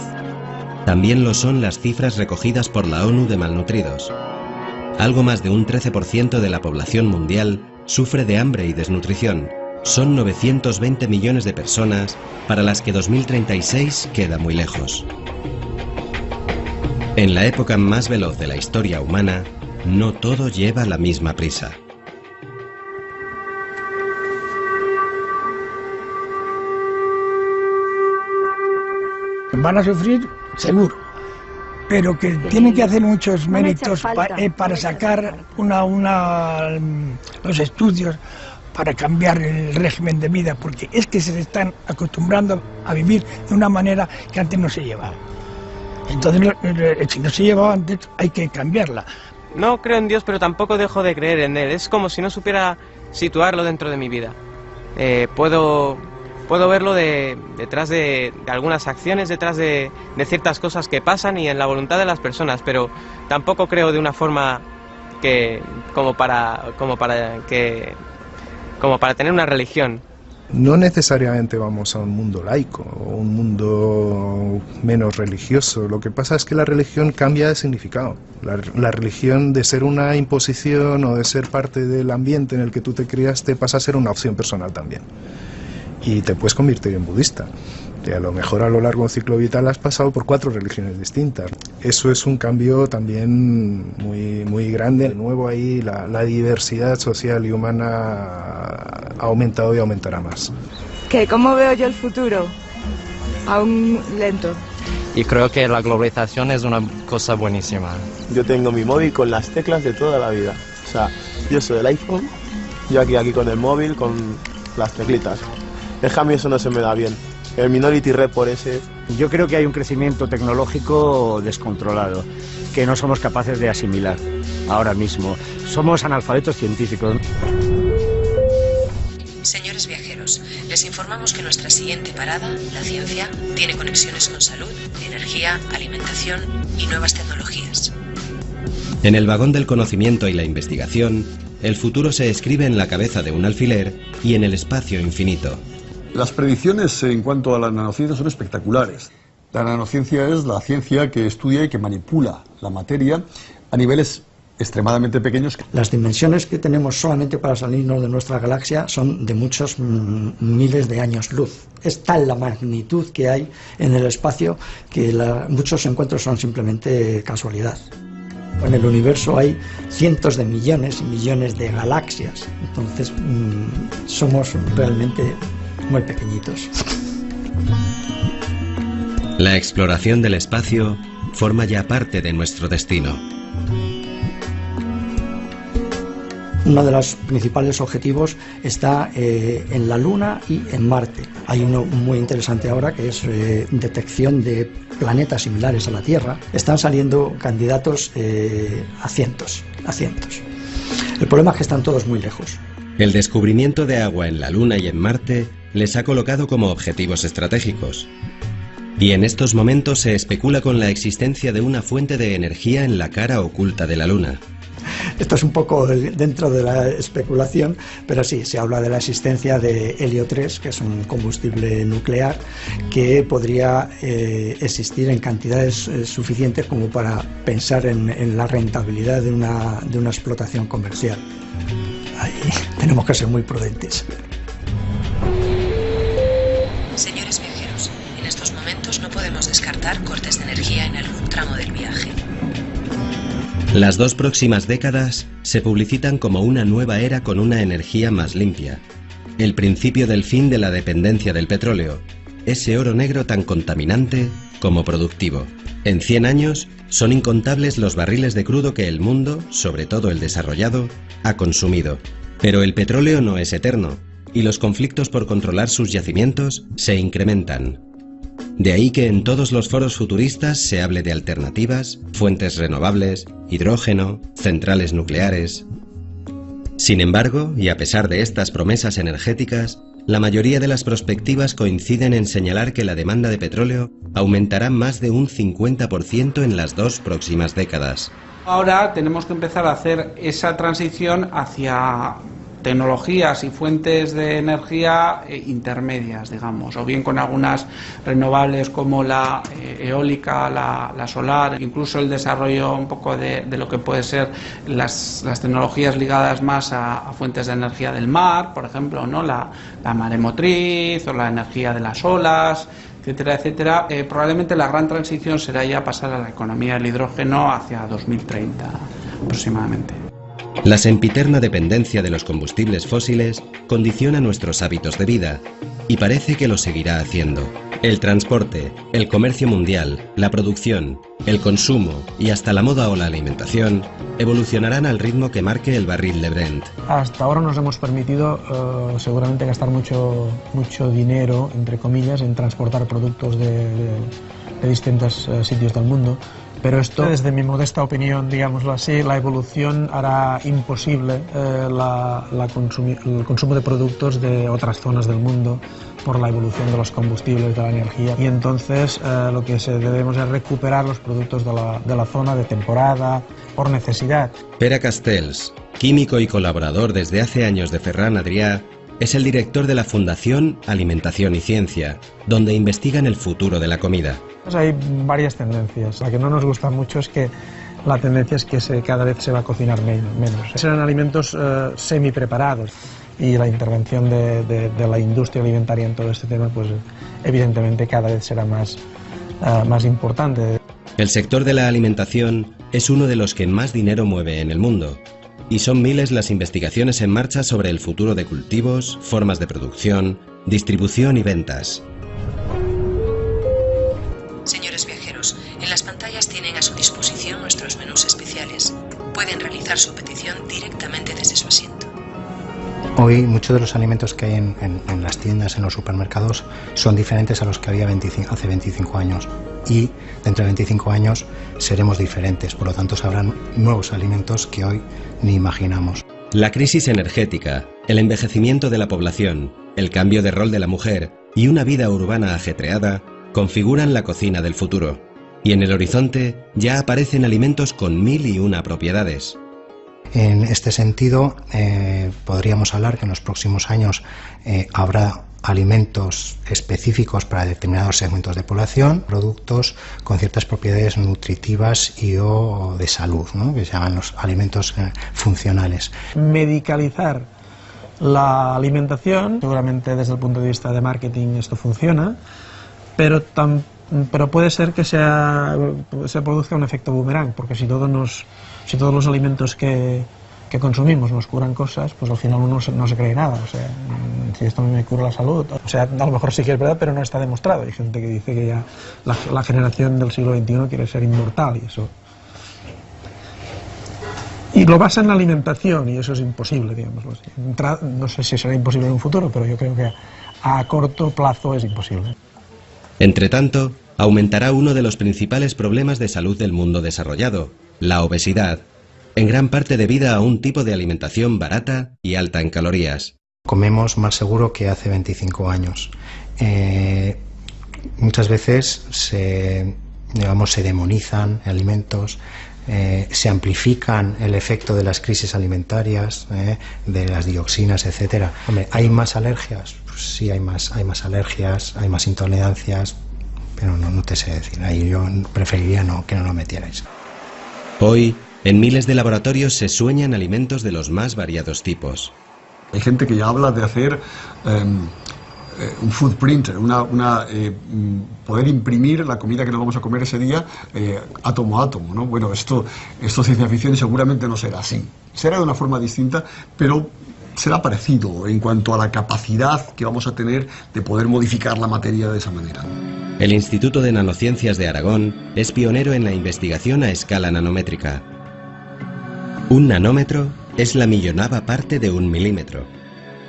También lo son las cifras recogidas por la ONU de malnutridos. Algo más de un 13% de la población mundial sufre de hambre y desnutrición. Son 920 millones de personas para las que 2036 queda muy lejos. En la época más veloz de la historia humana, no todo lleva la misma prisa. Van a sufrir, seguro, pero que tienen que hacer muchos méritos para sacar los estudios para cambiar el régimen de vida, porque es que se están acostumbrando a vivir de una manera que antes no se llevaba. Entonces, si no se llevaba antes, hay que cambiarla. No creo en Dios, pero tampoco dejo de creer en Él. Es como si no supiera situarlo dentro de mi vida. Puedo verlo detrás de algunas acciones, detrás de ciertas cosas que pasan y en la voluntad de las personas, pero tampoco creo de una forma como para tener una religión. No necesariamente vamos a un mundo laico o un mundo menos religioso. Lo que pasa es que la religión cambia de significado. La religión, de ser una imposición o de ser parte del ambiente en el que tú te criaste, pasa a ser una opción personal también. Y te puedes convertir en budista. Y a lo mejor a lo largo de un ciclo vital has pasado por 4 religiones distintas. Eso es un cambio también muy grande. De nuevo ahí la diversidad social y humana ha aumentado y aumentará más. ¿Cómo veo yo el futuro? Aún lento. Y creo que la globalización es una cosa buenísima. Yo tengo mi móvil con las teclas de toda la vida. O sea, yo soy el iPhone, yo aquí con el móvil, con las teclitas. A mí eso no se me da bien. El Minority Report ese. Yo creo que hay un crecimiento tecnológico descontrolado que no somos capaces de asimilar ahora mismo. Somos analfabetos científicos. Señores viajeros, les informamos que nuestra siguiente parada, la ciencia, tiene conexiones con salud, energía, alimentación y nuevas tecnologías. En el vagón del conocimiento y la investigación, el futuro se escribe en la cabeza de un alfiler y en el espacio infinito. Las predicciones en cuanto a la nanociencia son espectaculares. La nanociencia es la ciencia que estudia y que manipula la materia a niveles extremadamente pequeños. Las dimensiones que tenemos solamente para salirnos de nuestra galaxia son de muchos miles de años luz. Es tal la magnitud que hay en el espacio que muchos encuentros son simplemente casualidad. En el universo hay cientos de millones y millones de galaxias, entonces somos realmente muy pequeñitos. La exploración del espacio forma ya parte de nuestro destino. Uno de los principales objetivos está en la Luna y en Marte. Hay uno muy interesante ahora que es detección de planetas similares a la Tierra. Están saliendo candidatos a cientos. El problema es que están todos muy lejos. El descubrimiento de agua en la Luna y en Marte les ha colocado como objetivos estratégicos. Y en estos momentos se especula con la existencia de una fuente de energía en la cara oculta de la Luna. Esto es un poco dentro de la especulación, pero sí, se habla de la existencia de helio 3, que es un combustible nuclear que podría existir en cantidades suficientes como para pensar en la rentabilidad de una explotación comercial. Ahí tenemos que ser muy prudentes. Señores viajeros, en estos momentos no podemos descartar cortes de energía en algún tramo del viaje. Las 2 próximas décadas se publicitan como una nueva era con una energía más limpia. El principio del fin de la dependencia del petróleo, ese oro negro tan contaminante como productivo. En 100 años son incontables los barriles de crudo que el mundo, sobre todo el desarrollado, ha consumido. Pero el petróleo no es eterno y los conflictos por controlar sus yacimientos se incrementan. De ahí que en todos los foros futuristas se hable de alternativas, fuentes renovables, hidrógeno, centrales nucleares. Sin embargo, y a pesar de estas promesas energéticas, la mayoría de las perspectivas coinciden en señalar que la demanda de petróleo aumentará más de un 50% en las 2 próximas décadas. Ahora tenemos que empezar a hacer esa transición hacia tecnologías y fuentes de energía intermedias, digamos, o bien con algunas renovables como la eólica, la solar, incluso el desarrollo un poco de lo que puede ser las tecnologías ligadas más a fuentes de energía del mar, por ejemplo, ¿no? La maremotriz o la energía de las olas, etcétera, etcétera. Probablemente la gran transición será ya pasar a la economía del hidrógeno hacia 2030 aproximadamente. La sempiterna dependencia de los combustibles fósiles condiciona nuestros hábitos de vida y parece que lo seguirá haciendo. El transporte, el comercio mundial, la producción, el consumo y hasta la moda o la alimentación evolucionarán al ritmo que marque el barril de Brent. Hasta ahora nos hemos permitido seguramente gastar mucho dinero, entre comillas, en transportar productos de distintos sitios del mundo. Pero esto, desde mi modesta opinión, digámoslo así, la evolución hará imposible el consumo de productos de otras zonas del mundo por la evolución de los combustibles, de la energía. Y entonces lo que debemos es recuperar los productos de la zona de temporada, por necesidad. Pere Castells, químico y colaborador desde hace años de Ferran Adrià, es el director de la Fundación Alimentación y Ciencia, donde investigan el futuro de la comida. Hay varias tendencias. La que no nos gusta mucho es que la tendencia es que cada vez se va a cocinar menos. Serán alimentos semi-preparados y la intervención de la industria alimentaria en todo este tema, pues evidentemente cada vez será más importante. El sector de la alimentación es uno de los que más dinero mueve en el mundo. Y son miles las investigaciones en marcha sobre el futuro de cultivos, formas de producción, distribución y ventas. Señores viajeros, en las pantallas tienen a su disposición nuestros menús especiales. Pueden realizar su petición directamente desde su asiento. Hoy muchos de los alimentos que hay en las tiendas, en los supermercados, son diferentes a los que había hace 25 años. Y dentro de 25 años seremos diferentes, por lo tanto sabrán nuevos alimentos que hoy ni imaginamos. La crisis energética, el envejecimiento de la población, el cambio de rol de la mujer y una vida urbana ajetreada configuran la cocina del futuro. Y en el horizonte ya aparecen alimentos con 1001 propiedades. En este sentido, podríamos hablar que en los próximos años habrá alimentos específicos para determinados segmentos de población, productos con ciertas propiedades nutritivas y o de salud, ¿no?, que se llaman los alimentos funcionales. Medicalizar la alimentación, seguramente desde el punto de vista de marketing esto funciona, pero puede ser que se produzca un efecto boomerang, porque si todos los alimentos que consumimos nos curan cosas, pues al final uno no se cree nada. O sea, si esto me cura la salud, o sea, a lo mejor sí que es verdad, pero no está demostrado. Hay gente que dice que ya la generación del siglo XXI quiere ser inmortal y eso. Y lo basa en la alimentación y eso es imposible, digámoslo así. No sé si será imposible en un futuro, pero yo creo que a corto plazo es imposible. Entretanto, aumentará uno de los principales problemas de salud del mundo desarrollado, la obesidad, en gran parte debida a un tipo de alimentación barata y alta en calorías. Comemos más seguro que hace 25 años. Muchas veces se demonizan alimentos, se amplifican el efecto de las crisis alimentarias, de las dioxinas, etcétera. Hombre, ¿hay más alergias? Pues sí, hay más alergias, hay más intolerancias, pero no te sé decir. Ahí yo preferiría que no lo metierais. Hoy, en miles de laboratorios se sueñan alimentos de los más variados tipos. Hay gente que ya habla de hacer un food printer, poder imprimir la comida que nos vamos a comer ese día átomo a átomo, ¿no? Bueno, esto es ciencia ficción y seguramente no será así. Será de una forma distinta, pero será parecido en cuanto a la capacidad que vamos a tener de poder modificar la materia de esa manera. El Instituto de Nanociencias de Aragón es pionero en la investigación a escala nanométrica. Un nanómetro es la millonava parte de un milímetro.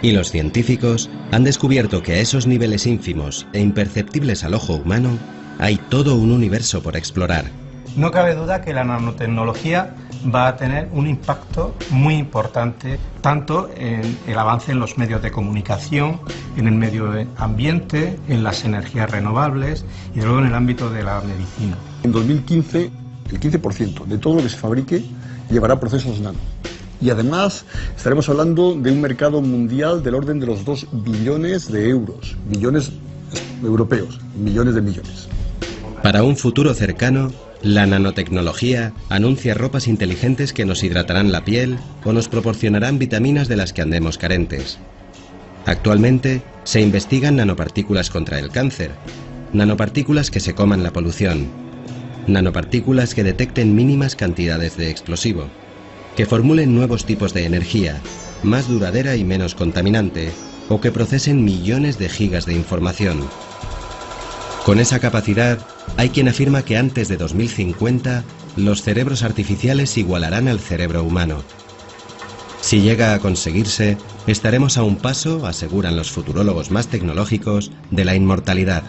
Y los científicos han descubierto que a esos niveles ínfimos e imperceptibles al ojo humano hay todo un universo por explorar. No cabe duda que la nanotecnología va a tener un impacto muy importante tanto en el avance en los medios de comunicación, en el medio ambiente, en las energías renovables y luego en el ámbito de la medicina. En 2015, el 15% de todo lo que se fabrique llevará procesos nano. Y además estaremos hablando de un mercado mundial del orden de los 2 billones de euros, billones europeos, millones de millones. Para un futuro cercano, la nanotecnología anuncia ropas inteligentes que nos hidratarán la piel o nos proporcionarán vitaminas de las que andemos carentes. Actualmente se investigan nanopartículas contra el cáncer nanopartículas que se coman la polución, nanopartículas que detecten mínimas cantidades de explosivo, que formulen nuevos tipos de energía, más duradera y menos contaminante, o que procesen millones de gigas de información. Con esa capacidad, hay quien afirma que antes de 2050, los cerebros artificiales igualarán al cerebro humano. Si llega a conseguirse, estaremos a un paso, aseguran los futurólogos más tecnológicos, de la inmortalidad.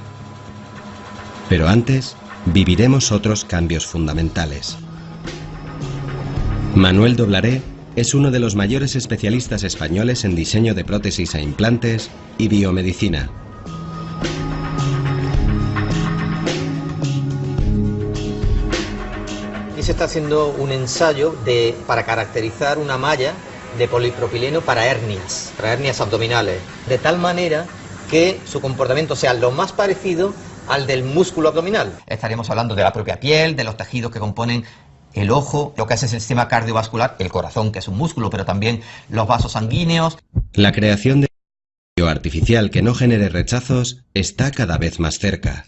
Pero antes, viviremos otros cambios fundamentales. Manuel Doblaré es uno de los mayores especialistas españoles en diseño de prótesis e implantes y biomedicina. Aquí se está haciendo un ensayo para caracterizar una malla de polipropileno para hernias abdominales, de tal manera que su comportamiento sea lo más parecido al del músculo abdominal. Estaríamos hablando de la propia piel, de los tejidos que componen el ojo, lo que es el sistema cardiovascular, el corazón, que es un músculo, pero también los vasos sanguíneos. La creación de un artificial que no genere rechazos está cada vez más cerca.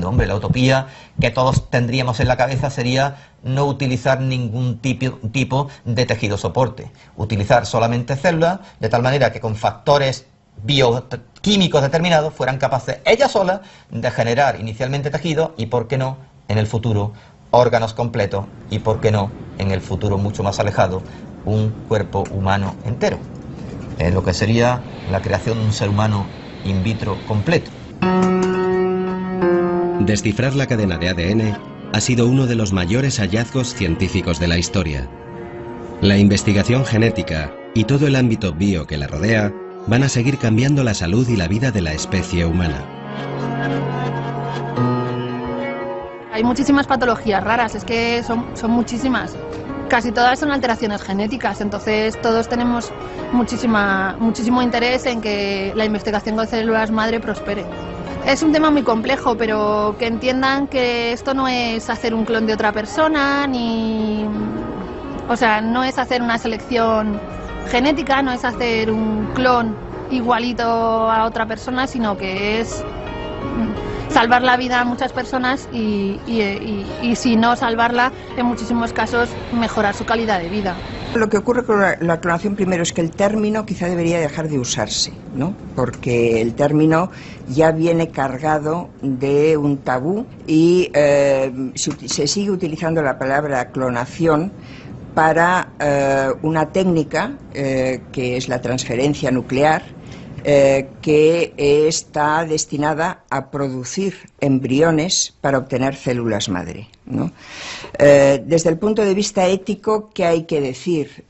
Hombre, la utopía que todos tendríamos en la cabeza sería no utilizar ningún tipo de tejido soporte, utilizar solamente células, de tal manera que con factores bioquímicos determinados fueran capaces ellas solas de generar inicialmente tejido y, por qué no, en el futuro, órganos completos y, por qué no, en el futuro mucho más alejado, un cuerpo humano entero. Lo que sería la creación de un ser humano in vitro completo. Descifrar la cadena de ADN ha sido uno de los mayores hallazgos científicos de la historia. La investigación genética y todo el ámbito bio que la rodea van a seguir cambiando la salud y la vida de la especie humana. Hay muchísimas patologías raras, es que son muchísimas. Casi todas son alteraciones genéticas, entonces todos tenemos muchísimo interés en que la investigación con células madre prospere. Es un tema muy complejo, pero que entiendan que esto no es hacer un clon de otra persona, o sea, no es hacer una selección genética, no es hacer un clon igualito a otra persona, sino que es salvar la vida a muchas personas y si no salvarla, en muchísimos casos mejorar su calidad de vida. Lo que ocurre con la clonación primero es que el término quizá debería dejar de usarse, ¿no? Porque el término ya viene cargado de un tabú y se sigue utilizando la palabra clonación para una técnica que es la transferencia nuclear, que está destinada a producir embriones para obtener células madre, ¿no? Desde el punto de vista ético, ¿qué hay que decir?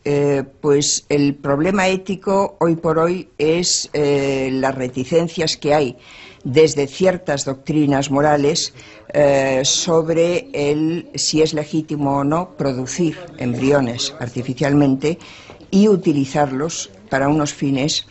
Pues el problema ético hoy por hoy es las reticencias que hay desde ciertas doctrinas morales sobre si es legítimo o no producir embriones artificialmente y utilizarlos para unos fines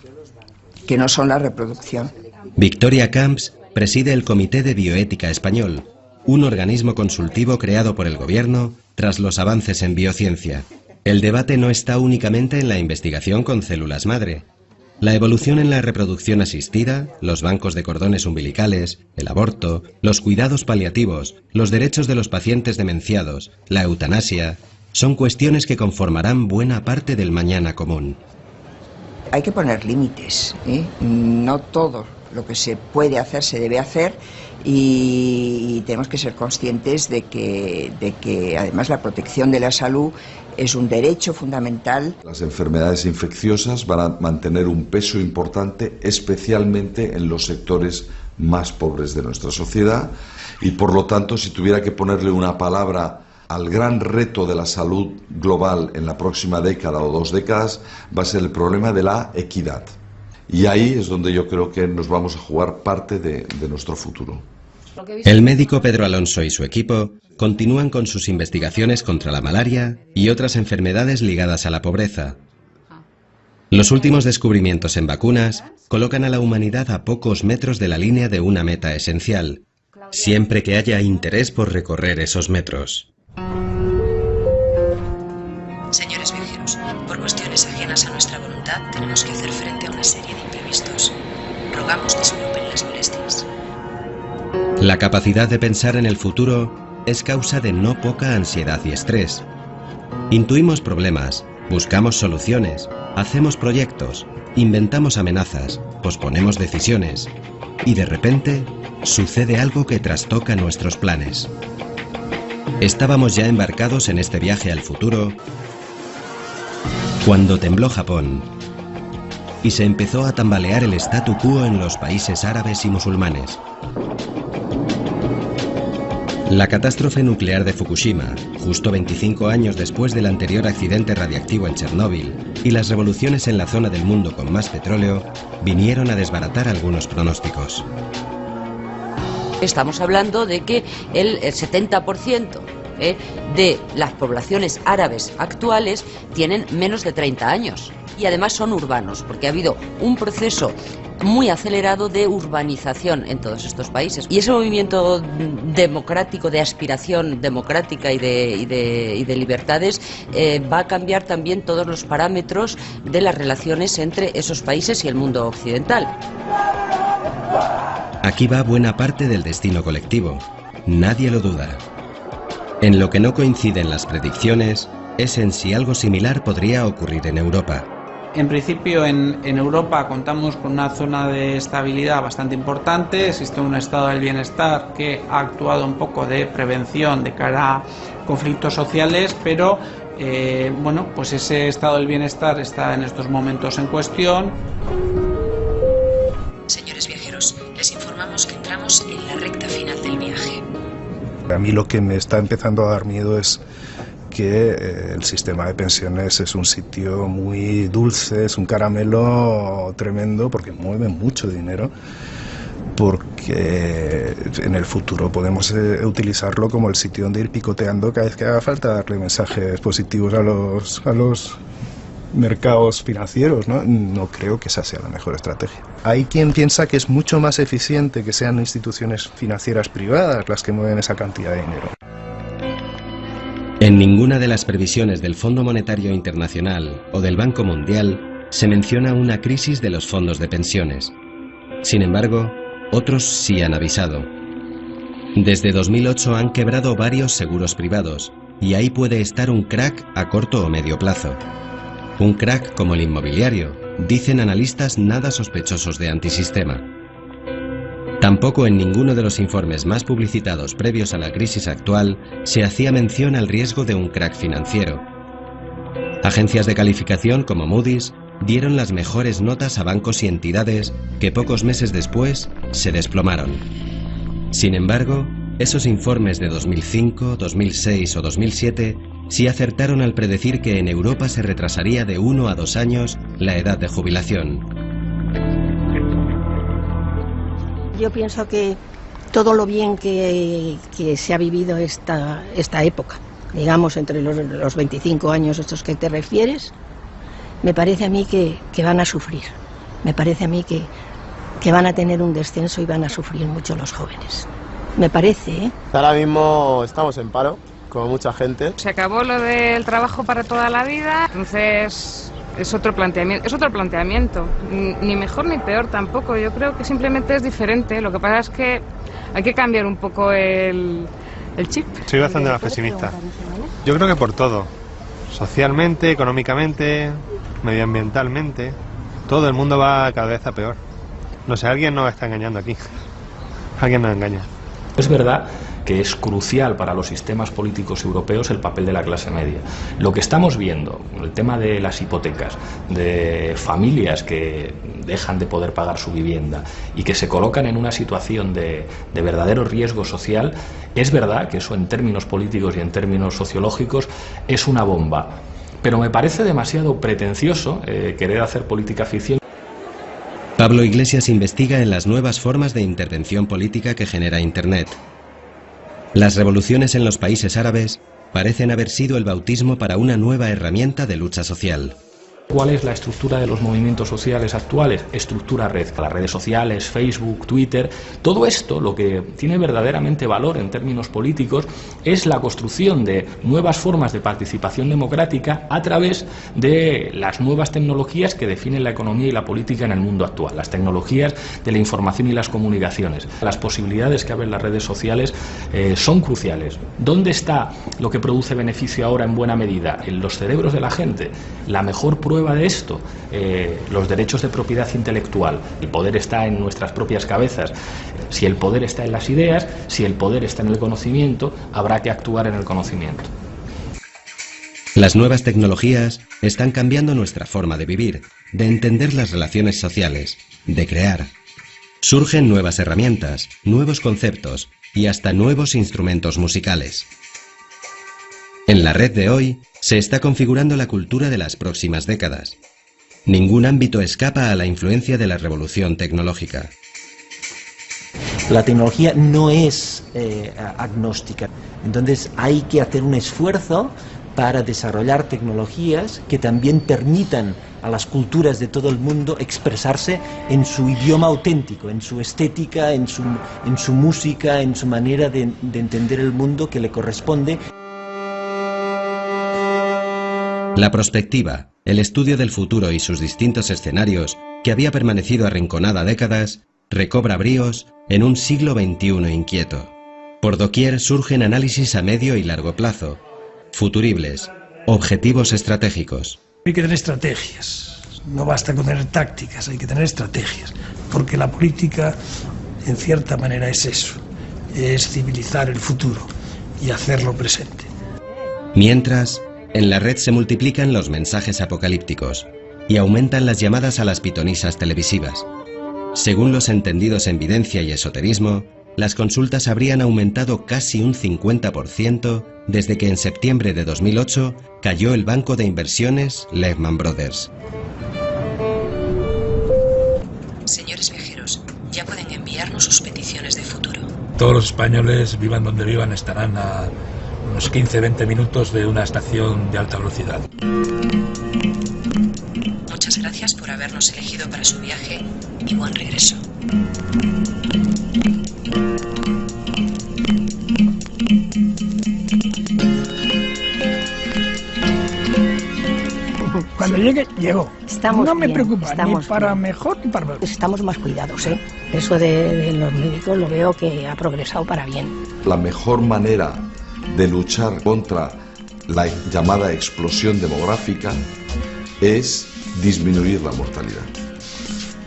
que no son la reproducción. Victoria Camps preside el Comité de Bioética Español, un organismo consultivo creado por el gobierno tras los avances en biociencia. El debate no está únicamente en la investigación con células madre. La evolución en la reproducción asistida, los bancos de cordones umbilicales, el aborto, los cuidados paliativos, los derechos de los pacientes demenciados, la eutanasia, son cuestiones que conformarán buena parte del mañana común. Hay que poner límites, ¿eh? No todo lo que se puede hacer se debe hacer y tenemos que ser conscientes de que además la protección de la salud es un derecho fundamental. Las enfermedades infecciosas van a mantener un peso importante, especialmente en los sectores más pobres de nuestra sociedad y, por lo tanto, si tuviera que ponerle una palabra al gran reto de la salud global en la próxima década o 2 décadas, va a ser el problema de la equidad. Y ahí es donde yo creo que nos vamos a jugar parte de nuestro futuro. El médico Pedro Alonso y su equipo continúan con sus investigaciones contra la malaria y otras enfermedades ligadas a la pobreza. Los últimos descubrimientos en vacunas colocan a la humanidad a pocos metros de la línea de una meta esencial, siempre que haya interés por recorrer esos metros. Señores viajeros, por cuestiones ajenas a nuestra voluntad, tenemos que hacer frente a una serie de imprevistos. Rogamos disculpen las molestias. La capacidad de pensar en el futuro es causa de no poca ansiedad y estrés. Intuimos problemas, buscamos soluciones, hacemos proyectos, inventamos amenazas, posponemos decisiones y de repente sucede algo que trastoca nuestros planes. Estábamos ya embarcados en este viaje al futuro cuando tembló Japón y se empezó a tambalear el statu quo en los países árabes y musulmanes. La catástrofe nuclear de Fukushima, justo 25 años después del anterior accidente radiactivo en Chernóbil, y las revoluciones en la zona del mundo con más petróleo, vinieron a desbaratar algunos pronósticos. Estamos hablando de que el 70% de las poblaciones árabes actuales tienen menos de 30 años y además son urbanos, porque ha habido un proceso muy acelerado de urbanización en todos estos países. Y ese movimiento democrático, de aspiración democrática y de libertades, va a cambiar también todos los parámetros de las relaciones entre esos países y el mundo occidental. Aquí va buena parte del destino colectivo. Nadie lo duda. En lo que no coinciden las predicciones es en si algo similar podría ocurrir en Europa. En principio en Europa contamos con una zona de estabilidad bastante importante, existe un estado del bienestar que ha actuado un poco de prevención de cara a conflictos sociales, pero bueno, pues ese estado del bienestar está en estos momentos en cuestión. Señores viajeros, les informamos que entramos en la recta final del viaje. A mí lo que me está empezando a dar miedo es que el sistema de pensiones es un sitio muy dulce, es un caramelo tremendo porque mueve mucho dinero, porque en el futuro podemos utilizarlo como el sitio donde ir picoteando cada vez que haga falta darle mensajes positivos a los mercados financieros, ¿no? No creo que esa sea la mejor estrategia. Hay quien piensa que es mucho más eficiente que sean instituciones financieras privadas las que mueven esa cantidad de dinero. En ninguna de las previsiones del Fondo Monetario Internacional o del Banco Mundial se menciona una crisis de los fondos de pensiones. Sin embargo, otros sí han avisado. Desde 2008 han quebrado varios seguros privados y ahí puede estar un crack a corto o medio plazo. Un crack como el inmobiliario, dicen analistas nada sospechosos de antisistema. Tampoco en ninguno de los informes más publicitados previos a la crisis actual se hacía mención al riesgo de un crack financiero. Agencias de calificación como Moody's dieron las mejores notas a bancos y entidades que pocos meses después se desplomaron. Sin embargo, esos informes de 2005, 2006 o 2007 sí acertaron al predecir que en Europa se retrasaría de 1 a 2 años la edad de jubilación. Yo pienso que todo lo bien que se ha vivido esta época, digamos entre los 25 años estos que te refieres, me parece a mí que van a sufrir. Me parece a mí que van a tener un descenso y van a sufrir mucho los jóvenes. Me parece, ¿eh? Ahora mismo estamos en paro, como mucha gente. Se acabó lo del trabajo para toda la vida, entonces es otro planteamiento, ni mejor ni peor tampoco, yo creo que simplemente es diferente, lo que pasa es que hay que cambiar un poco el chip. Soy bastante más pesimista, yo creo que por todo, socialmente, económicamente, medioambientalmente, todo el mundo va cada vez a peor. No sé, alguien nos está engañando aquí, alguien nos engaña. Es verdad que es crucial para los sistemas políticos europeos el papel de la clase media. Lo que estamos viendo, el tema de las hipotecas, de familias que dejan de poder pagar su vivienda y que se colocan en una situación de verdadero riesgo social, es verdad que eso en términos políticos y en términos sociológicos es una bomba. Pero me parece demasiado pretencioso querer hacer política ficción. Pablo Iglesias investiga en las nuevas formas de intervención política que genera Internet. Las revoluciones en los países árabes parecen haber sido el bautismo para una nueva herramienta de lucha social. ¿Cuál es la estructura de los movimientos sociales actuales? Estructura red. Las redes sociales, Facebook, Twitter, todo esto lo que tiene verdaderamente valor en términos políticos es la construcción de nuevas formas de participación democrática a través de las nuevas tecnologías que definen la economía y la política en el mundo actual, las tecnologías de la información y las comunicaciones. Las posibilidades que abren las redes sociales son cruciales. ¿Dónde está lo que produce beneficio ahora en buena medida? En los cerebros de la gente. La mejor prueba de esto, los derechos de propiedad intelectual. El poder está en nuestras propias cabezas. Si el poder está en las ideas, si el poder está en el conocimiento, habrá que actuar en el conocimiento. Las nuevas tecnologías están cambiando nuestra forma de vivir, de entender las relaciones sociales, de crear. Surgen nuevas herramientas, nuevos conceptos y hasta nuevos instrumentos musicales. En la red de hoy se está configurando la cultura de las próximas décadas. Ningún ámbito escapa a la influencia de la revolución tecnológica. La tecnología no es agnóstica, entonces hay que hacer un esfuerzo para desarrollar tecnologías que también permitan a las culturas de todo el mundo expresarse en su idioma auténtico, en su estética, en su música, en su manera de entender el mundo que le corresponde. La prospectiva, el estudio del futuro y sus distintos escenarios, que había permanecido arrinconada décadas, recobra bríos en un siglo XXI inquieto. Por doquier surgen análisis a medio y largo plazo, futuribles, objetivos estratégicos. Hay que tener estrategias, no basta con tener tácticas, hay que tener estrategias, porque la política, en cierta manera, es eso, es civilizar el futuro y hacerlo presente. Mientras, en la red se multiplican los mensajes apocalípticos y aumentan las llamadas a las pitonisas televisivas. Según los entendidos en videncia y esoterismo, las consultas habrían aumentado casi un 50% desde que en septiembre de 2008 cayó el banco de inversiones Lehman Brothers. Señores viajeros, ya pueden enviarnos sus peticiones de futuro. Todos los españoles, vivan donde vivan, estarán a unos 15-20 minutos de una estación de alta velocidad. Muchas gracias por habernos elegido para su viaje y buen regreso. Cuando llegue, llegó. No me preocupa, ni para mejor ni para peor. Estamos más cuidados, ¿eh? Eso de los médicos lo veo que ha progresado para bien. La mejor manera de luchar contra la llamada explosión demográfica es disminuir la mortalidad.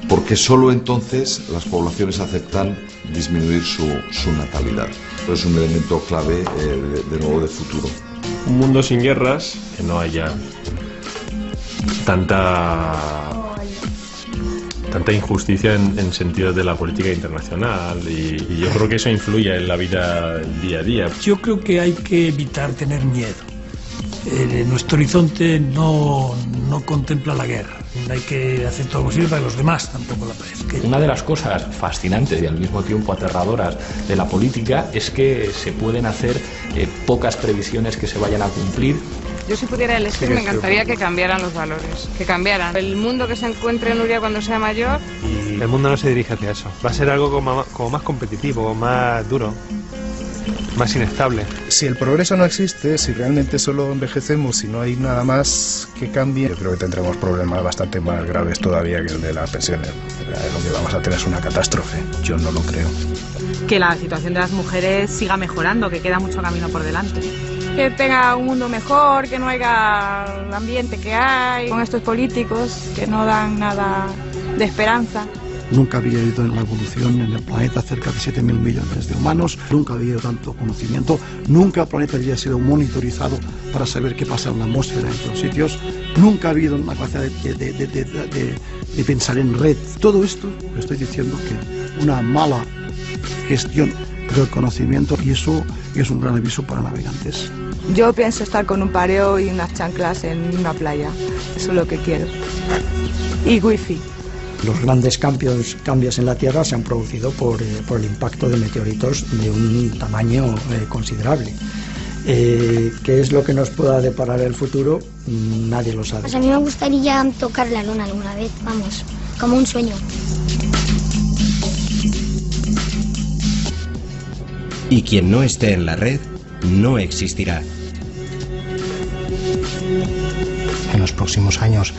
Porque solo entonces las poblaciones aceptan disminuir su natalidad. Es un elemento clave, de nuevo, de futuro. Un mundo sin guerras, que no haya tanta injusticia en sentido de la política internacional y yo creo que eso influye en la vida día a día. Yo creo que hay que evitar tener miedo. Nuestro horizonte no contempla la guerra. Hay que hacer todo lo posible para que los demás tampoco la padezcan. Una de las cosas fascinantes y al mismo tiempo aterradoras de la política es que se pueden hacer pocas previsiones que se vayan a cumplir. Yo si pudiera elegir me encantaría que cambiaran los valores, que cambiaran. El mundo que se encuentre Nuria cuando sea mayor. Y el mundo no se dirige hacia eso. Va a ser algo como más competitivo, más duro, más inestable. Si el progreso no existe, si realmente solo envejecemos y no hay nada más que cambie, yo creo que tendremos problemas bastante más graves todavía que el de las pensiones. Lo que vamos a tener es una catástrofe. Yo no lo creo. Que la situación de las mujeres siga mejorando, que queda mucho camino por delante. Que tenga un mundo mejor, que no haya el ambiente que hay con estos políticos que no dan nada de esperanza. Nunca había habido en la evolución en el planeta cerca de 7.000 millones de humanos, nunca había habido tanto conocimiento, nunca el planeta había sido monitorizado para saber qué pasa en la atmósfera en otros sitios, nunca ha habido una capacidad de pensar en red. Todo esto, lo estoy diciendo, que una mala gestión del conocimiento, y eso es un gran aviso para navegantes. Yo pienso estar con un pareo y unas chanclas en una playa, eso es lo que quiero. Y wifi. Los grandes cambios en la Tierra se han producido por el impacto de meteoritos de un tamaño considerable. ¿Qué es lo que nos pueda deparar el futuro? Nadie lo sabe. Pues a mí me gustaría tocar la luna alguna vez, vamos, como un sueño. Y quien no esté en la red no existirá. En los próximos años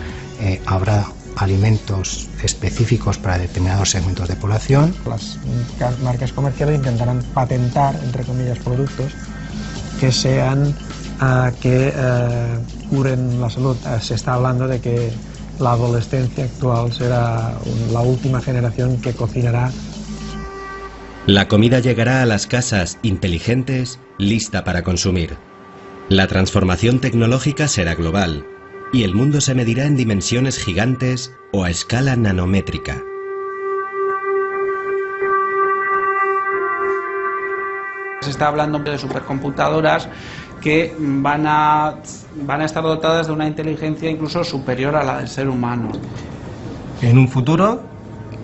habrá alimentos específicos para determinados segmentos de población. Las marcas comerciales intentarán patentar, entre comillas, productos que sean que curen la salud. Se está hablando de que la adolescencia actual será la última generación que cocinará. La comida llegará a las casas inteligentes, lista para consumir. La transformación tecnológica será global y el mundo se medirá en dimensiones gigantes o a escala nanométrica. Se está hablando de supercomputadoras que van a estar dotadas de una inteligencia incluso superior a la del ser humano. En un futuro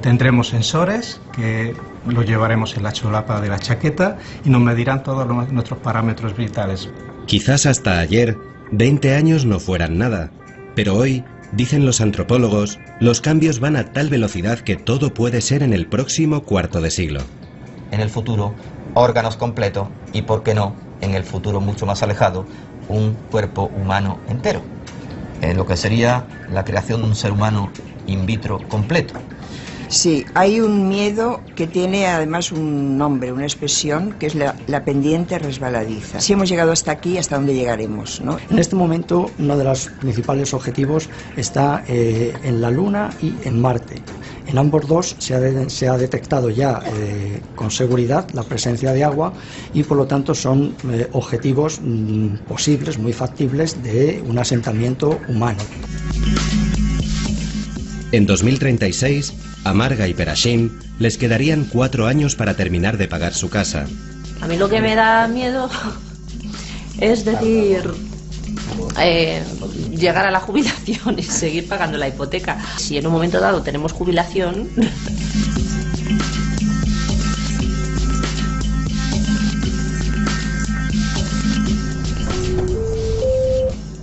tendremos sensores que los llevaremos en la solapa de la chaqueta y nos medirán todos nuestros parámetros vitales. Quizás hasta ayer, 20 años no fueran nada, pero hoy, dicen los antropólogos, los cambios van a tal velocidad que todo puede ser en el próximo cuarto de siglo. En el futuro, órganos completos y, por qué no, en el futuro mucho más alejado, un cuerpo humano entero. En lo que sería la creación de un ser humano in vitro completo. Sí, hay un miedo que tiene además un nombre, una expresión, que es la pendiente resbaladiza. Si hemos llegado hasta aquí, ¿hasta dónde llegaremos, ¿no? En este momento, uno de los principales objetivos está en la Luna y en Marte. En ambos dos se ha detectado ya con seguridad la presencia de agua y por lo tanto son objetivos posibles, muy factibles, de un asentamiento humano. En 2036, a Marga y Perashim les quedarían 4 años para terminar de pagar su casa. A mí lo que me da miedo es decir, llegar a la jubilación y seguir pagando la hipoteca. Si en un momento dado tenemos jubilación...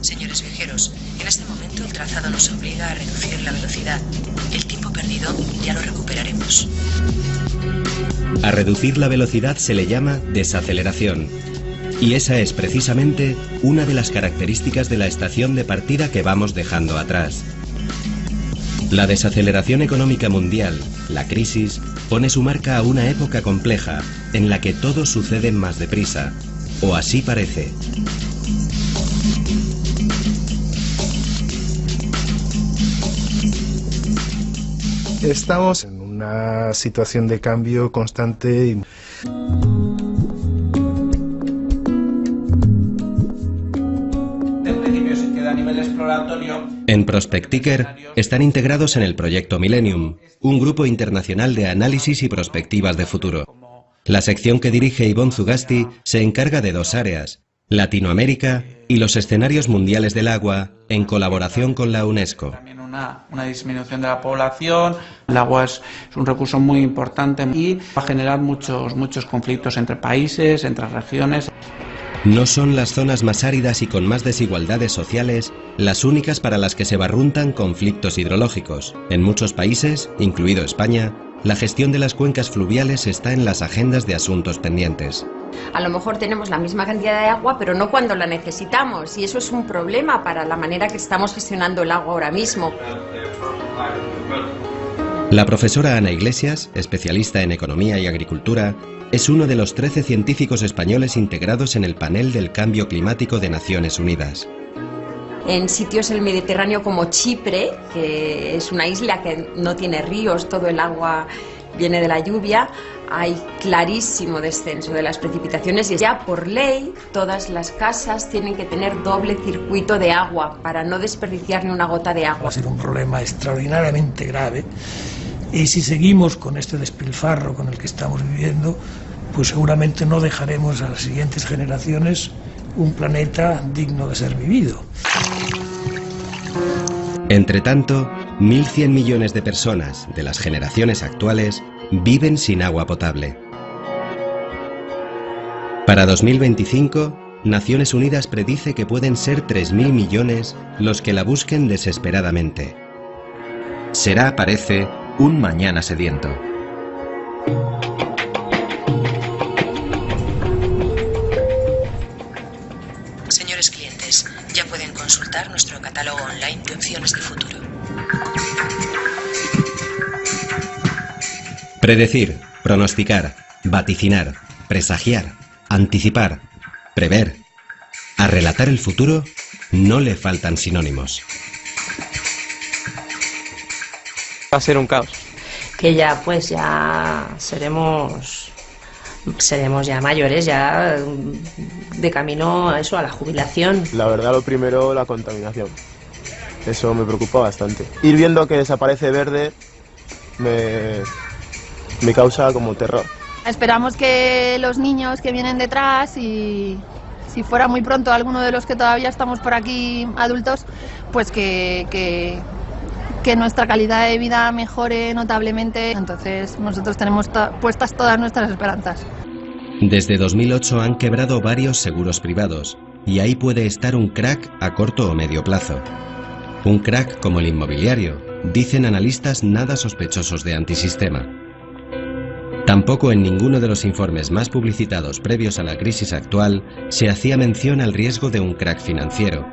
Señores viajeros, en este momento el trazado nos obliga a reducir la velocidad. El tiempo perdido ya lo recuperaremos. A reducir la velocidad se le llama desaceleración. Y esa es precisamente una de las características de la estación de partida que vamos dejando atrás. La desaceleración económica mundial, la crisis, pone su marca a una época compleja en la que todo sucede más deprisa, o así parece. Estamos en una situación de cambio constante y... En Prospecticker están integrados en el proyecto Millennium, un grupo internacional de análisis y prospectivas de futuro. La sección que dirige Ivonne Zugasti se encarga de 2 áreas, Latinoamérica y los escenarios mundiales del agua, en colaboración con la UNESCO. Una disminución de la población, el agua es un recurso muy importante y va a generar muchos conflictos entre países, entre regiones. No son las zonas más áridas y con más desigualdades sociales las únicas para las que se barruntan conflictos hidrológicos. En muchos países, incluido España, la gestión de las cuencas fluviales está en las agendas de asuntos pendientes. A lo mejor tenemos la misma cantidad de agua, pero no cuando la necesitamos, y eso es un problema para la manera que estamos gestionando el agua ahora mismo. La profesora Ana Iglesias, especialista en economía y agricultura, es uno de los 13 científicos españoles integrados en el panel del cambio climático de Naciones Unidas. En sitios del Mediterráneo como Chipre, que es una isla que no tiene ríos, todo el agua viene de la lluvia, hay clarísimo descenso de las precipitaciones y ya por ley todas las casas tienen que tener doble circuito de agua para no desperdiciar ni una gota de agua. Va a ser un problema extraordinariamente grave y si seguimos con este despilfarro con el que estamos viviendo, pues seguramente no dejaremos a las siguientes generaciones un planeta digno de ser vivido. Entre tanto, 1.100 millones de personas de las generaciones actuales viven sin agua potable. Para 2025, Naciones Unidas predice que pueden ser 3.000 millones los que la busquen desesperadamente. Será, parece, un mañana sediento. Señores clientes, ya pueden consultar nuestro catálogo online de opciones de futuro. Predecir, pronosticar, vaticinar, presagiar, anticipar, prever. A relatar el futuro no le faltan sinónimos. Va a ser un caos. Que ya pues ya seremos ya mayores, ya de camino a eso, a la jubilación. La verdad, lo primero, la contaminación. Eso me preocupa bastante. Ir viendo que desaparece verde me causa como terror. Esperamos que los niños que vienen detrás, y si fuera muy pronto alguno de los que todavía estamos por aquí adultos, pues que nuestra calidad de vida mejore notablemente. Entonces nosotros tenemos puestas todas nuestras esperanzas. Desde 2008 han quebrado varios seguros privados y ahí puede estar un crack a corto o medio plazo. Un crack como el inmobiliario, dicen analistas nada sospechosos de antisistema. Tampoco en ninguno de los informes más publicitados previos a la crisis actual se hacía mención al riesgo de un crack financiero.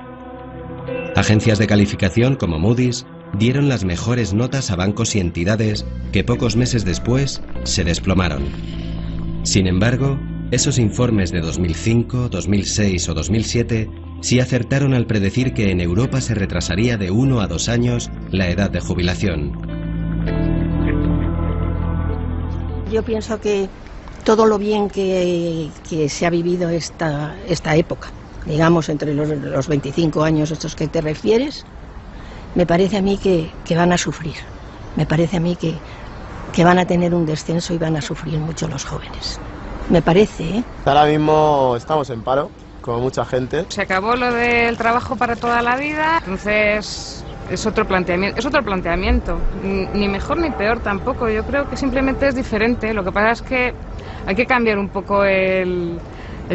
Agencias de calificación como Moody's dieron las mejores notas a bancos y entidades que pocos meses después se desplomaron. Sin embargo, esos informes de 2005, 2006 o 2007 sí acertaron al predecir que en Europa se retrasaría de 1 a 2 años la edad de jubilación. Yo pienso que todo lo bien que se ha vivido esta época, digamos entre los 25 años estos que te refieres, me parece a mí que van a sufrir. Me parece a mí que van a tener un descenso y van a sufrir mucho los jóvenes. Me parece, ¿eh? Ahora mismo estamos en paro, como mucha gente. Se acabó lo del trabajo para toda la vida, entonces es otro planteamiento, ni mejor ni peor tampoco, yo creo que simplemente es diferente. Lo que pasa es que hay que cambiar un poco el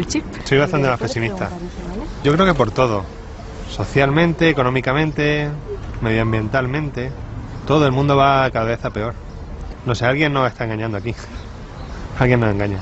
chip. Soy bastante más pesimista. Yo creo que por todo, socialmente, económicamente, medioambientalmente, todo el mundo va cada vez a peor. No sé, alguien nos está engañando aquí, alguien nos engaña.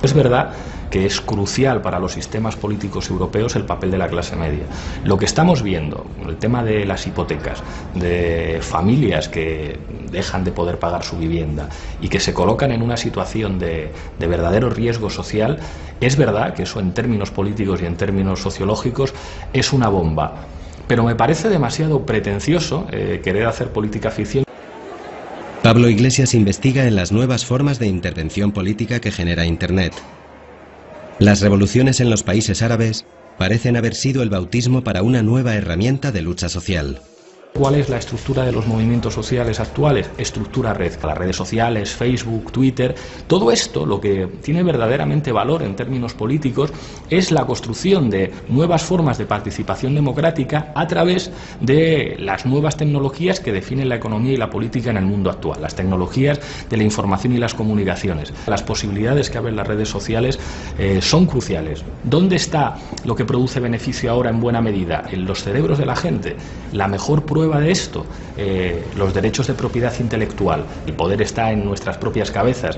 Es verdad que es crucial para los sistemas políticos europeos el papel de la clase media. Lo que estamos viendo, el tema de las hipotecas, de familias que dejan de poder pagar su vivienda y que se colocan en una situación de verdadero riesgo social, es verdad que eso en términos políticos y en términos sociológicos es una bomba. Pero me parece demasiado pretencioso querer hacer política ficción. Pablo Iglesias investiga en las nuevas formas de intervención política que genera Internet. Las revoluciones en los países árabes parecen haber sido el bautismo para una nueva herramienta de lucha social. ¿Cuál es la estructura de los movimientos sociales actuales? Estructura red. Las redes sociales, Facebook, Twitter, todo esto lo que tiene verdaderamente valor en términos políticos es la construcción de nuevas formas de participación democrática a través de las nuevas tecnologías que definen la economía y la política en el mundo actual, las tecnologías de la información y las comunicaciones. Las posibilidades que abren las redes sociales son cruciales. ¿Dónde está lo que produce beneficio ahora en buena medida? En los cerebros de la gente. La mejor prueba de esto, los derechos de propiedad intelectual. El poder está en nuestras propias cabezas.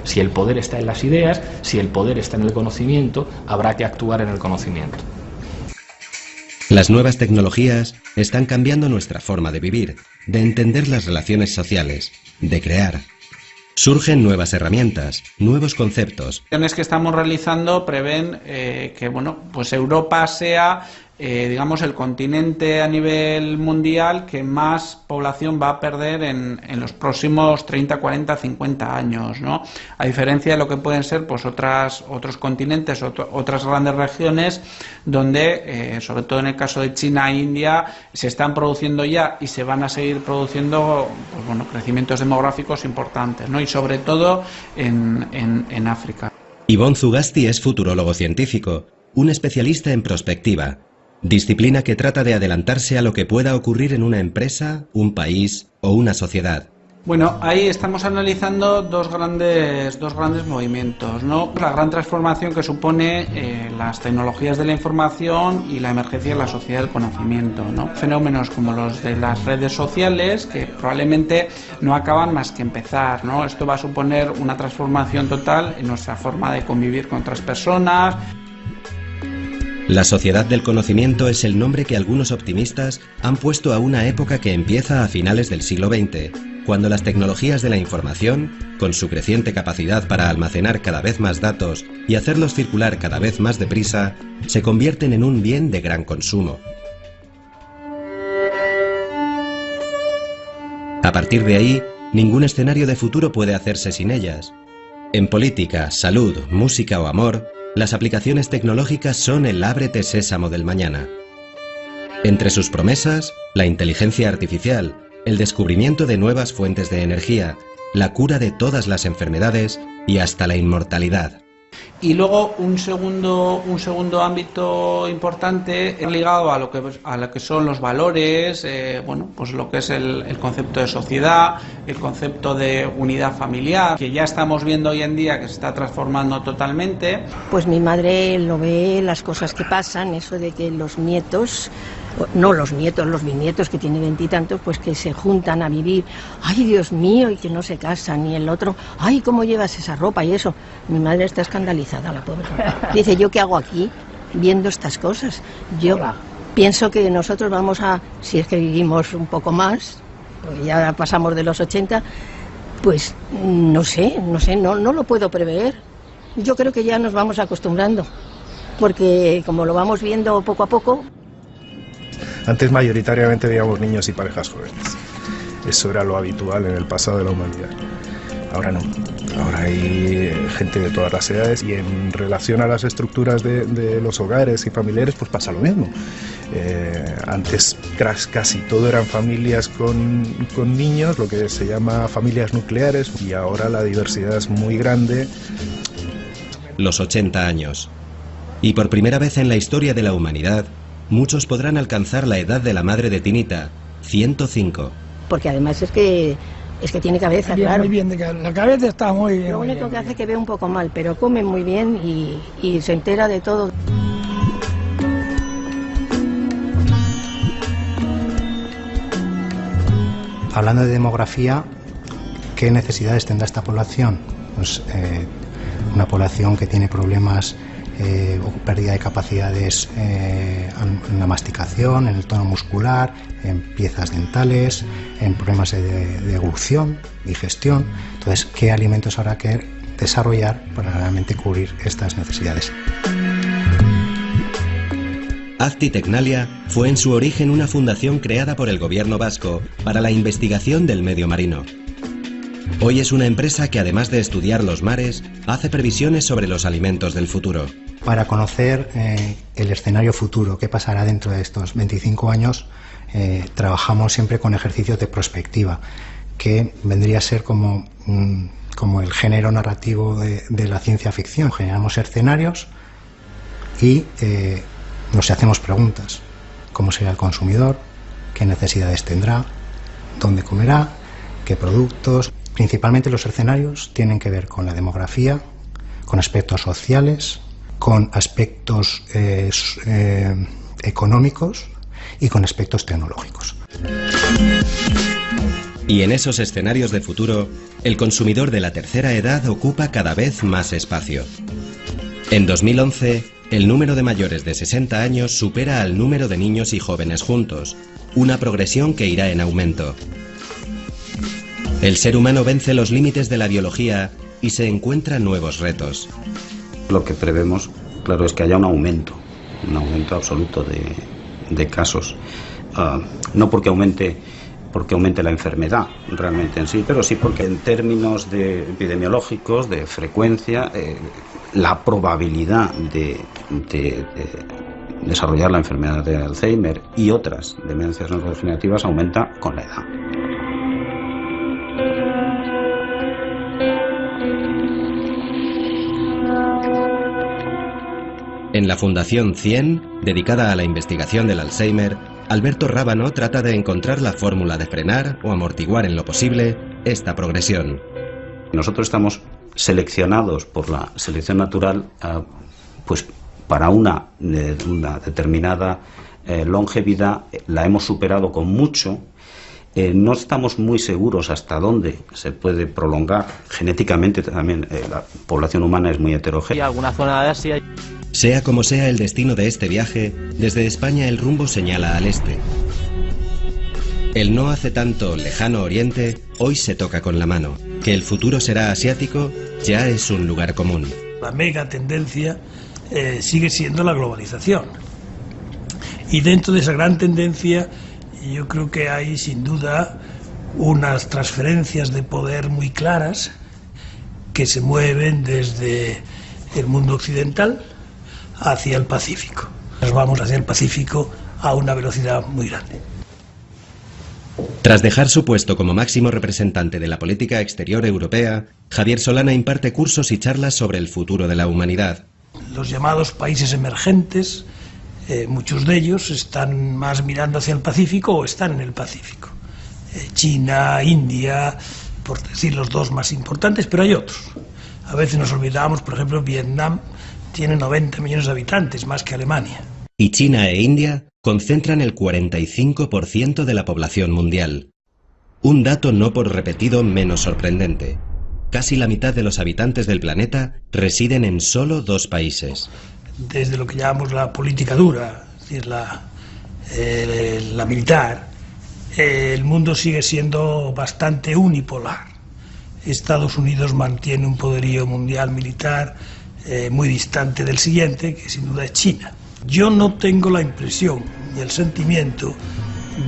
Si el poder está en las ideas, si el poder está en el conocimiento, habrá que actuar en el conocimiento. Las nuevas tecnologías están cambiando nuestra forma de vivir, de entender las relaciones sociales, de crear. Surgen nuevas herramientas, nuevos conceptos. Las que estamos realizando prevén que pues Europa sea digamos el continente a nivel mundial que más población va a perder en los próximos 30, 40, 50 años, ¿no? A diferencia de lo que pueden ser pues otros continentes, otras grandes regiones donde, sobre todo en el caso de China e India, se están produciendo ya y se van a seguir produciendo pues, crecimientos demográficos importantes, ¿no? Y sobre todo en África. Ivonne Zugasti es futurólogo científico, un especialista en prospectiva, disciplina que trata de adelantarse a lo que pueda ocurrir en una empresa, un país o una sociedad, Bueno, ahí estamos analizando dos grandes movimientos, ¿no? La gran transformación que supone las tecnologías de la información y la emergencia de la sociedad del conocimiento, ¿no? Fenómenos como los de las redes sociales que probablemente no acaban más que empezar, ¿no? Esto va a suponer una transformación total en nuestra forma de convivir con otras personas. La sociedad del conocimiento es el nombre que algunos optimistas han puesto a una época que empieza a finales del siglo XX, cuando las tecnologías de la información, con su creciente capacidad para almacenar cada vez más datos y hacerlos circular cada vez más deprisa, se convierten en un bien de gran consumo. A partir de ahí, ningún escenario de futuro puede hacerse sin ellas. En política, salud, música o amor, las aplicaciones tecnológicas son el ábrete sésamo del mañana. Entre sus promesas, la inteligencia artificial, el descubrimiento de nuevas fuentes de energía, la cura de todas las enfermedades y hasta la inmortalidad. Y luego un segundo ámbito importante ligado a lo que son los valores, bueno, pues lo que es el concepto de sociedad, el concepto de unidad familiar, que ya estamos viendo hoy en día que se está transformando totalmente. Pues mi madre lo ve, las cosas que pasan, eso de que los nietos, no los nietos, los bisnietos que tienen 20 y tantos, pues que se juntan a vivir, ay Dios mío, y que no se casan, y el otro, ay, ¿cómo llevas esa ropa? Y eso, mi madre está escandalizada, la pobre. Dice, ¿yo qué hago aquí viendo estas cosas? Yo pienso que nosotros vamos a, si es que vivimos un poco más, porque ya pasamos de los 80, pues no sé, no lo puedo prever. Yo creo que ya nos vamos acostumbrando, porque como lo vamos viendo poco a poco. Antes mayoritariamente veíamos niños y parejas jóvenes. Eso era lo habitual en el pasado de la humanidad. Ahora no. Ahora hay gente de todas las edades y en relación a las estructuras de los hogares y familiares pues pasa lo mismo. Antes casi todo eran familias con niños, lo que se llama familias nucleares, y ahora la diversidad es muy grande. Los 80 años. Y por primera vez en la historia de la humanidad, muchos podrán alcanzar la edad de la madre de Tinita, 105. Porque además es que tiene cabeza, claro. Muy bien, la cabeza está muy bien. Lo único que hace es que ve un poco mal, pero come muy bien y se entera de todo. Hablando de demografía, ¿qué necesidades tendrá esta población? Pues una población que tiene problemas o pérdida de capacidades en la masticación, en el tono muscular, en piezas dentales, en problemas de deglución, digestión. Entonces, ¿qué alimentos habrá que desarrollar para realmente cubrir estas necesidades? Azti Tecnalia fue en su origen una fundación creada por el gobierno vasco para la investigación del medio marino. Hoy es una empresa que, además de estudiar los mares, hace previsiones sobre los alimentos del futuro. Para conocer el escenario futuro, qué pasará dentro de estos 25 años, trabajamos siempre con ejercicios de prospectiva, que vendría a ser como el género narrativo de la ciencia ficción. Generamos escenarios y nos hacemos preguntas. ¿Cómo será el consumidor? ¿Qué necesidades tendrá? ¿Dónde comerá? ¿Qué productos? Principalmente los escenarios tienen que ver con la demografía, con aspectos sociales, con aspectos económicos y con aspectos tecnológicos. Y en esos escenarios de futuro, el consumidor de la tercera edad ocupa cada vez más espacio. En 2011, el número de mayores de 60 años supera al número de niños y jóvenes juntos, una progresión que irá en aumento. El ser humano vence los límites de la biología y se encuentra nuevos retos. Lo que prevemos, claro, es que haya un aumento absoluto de casos. No porque aumente la enfermedad realmente en sí, pero sí porque en términos epidemiológicos, de frecuencia, la probabilidad de desarrollar la enfermedad de Alzheimer y otras demencias neurodegenerativas aumenta con la edad. En la Fundación 100, dedicada a la investigación del Alzheimer, Alberto Rábano trata de encontrar la fórmula de frenar o amortiguar en lo posible esta progresión. Nosotros estamos seleccionados por la selección natural pues para una determinada longevidad, la hemos superado con mucho. No estamos muy seguros hasta dónde se puede prolongar. Genéticamente también la población humana es muy heterogénea. Alguna zona de Asia. Sea como sea el destino de este viaje, desde España el rumbo señala al este. El no hace tanto lejano oriente hoy se toca con la mano. Que el futuro será asiático ya es un lugar común. La mega tendencia sigue siendo la globalización. Y dentro de esa gran tendencia yo creo que hay sin duda unas transferencias de poder muy claras que se mueven desde el mundo occidental hacia el Pacífico. Nos vamos hacia el Pacífico a una velocidad muy grande. Tras dejar su puesto como máximo representante de la política exterior europea, Javier Solana imparte cursos y charlas sobre el futuro de la humanidad. Los llamados países emergentes, muchos de ellos están más mirando hacia el Pacífico o están en el Pacífico. China, India, por decir los dos más importantes, pero hay otros. A veces nos olvidamos, por ejemplo, Vietnam tiene 90 millones de habitantes, más que Alemania. Y China e India concentran el 45% de la población mundial. Un dato no por repetido menos sorprendente. Casi la mitad de los habitantes del planeta residen en solo 2 países. Desde lo que llamamos la política dura, es decir, la militar, el mundo sigue siendo bastante unipolar. Estados Unidos mantiene un poderío mundial militar muy distante del siguiente, que sin duda es China. Yo no tengo la impresión ni el sentimiento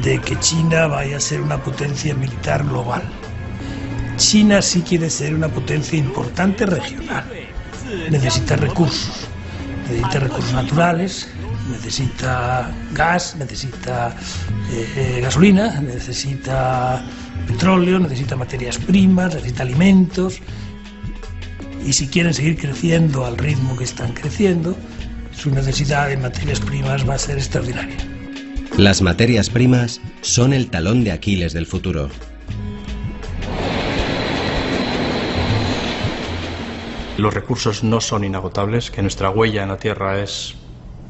de que China vaya a ser una potencia militar global. China sí quiere ser una potencia importante regional. Necesita recursos naturales, necesita gas, necesita gasolina, necesita petróleo, necesita materias primas, necesita alimentos. Y si quieren seguir creciendo al ritmo que están creciendo, su necesidad de materias primas va a ser extraordinaria. Las materias primas son el talón de Aquiles del futuro. Los recursos no son inagotables, que nuestra huella en la Tierra es,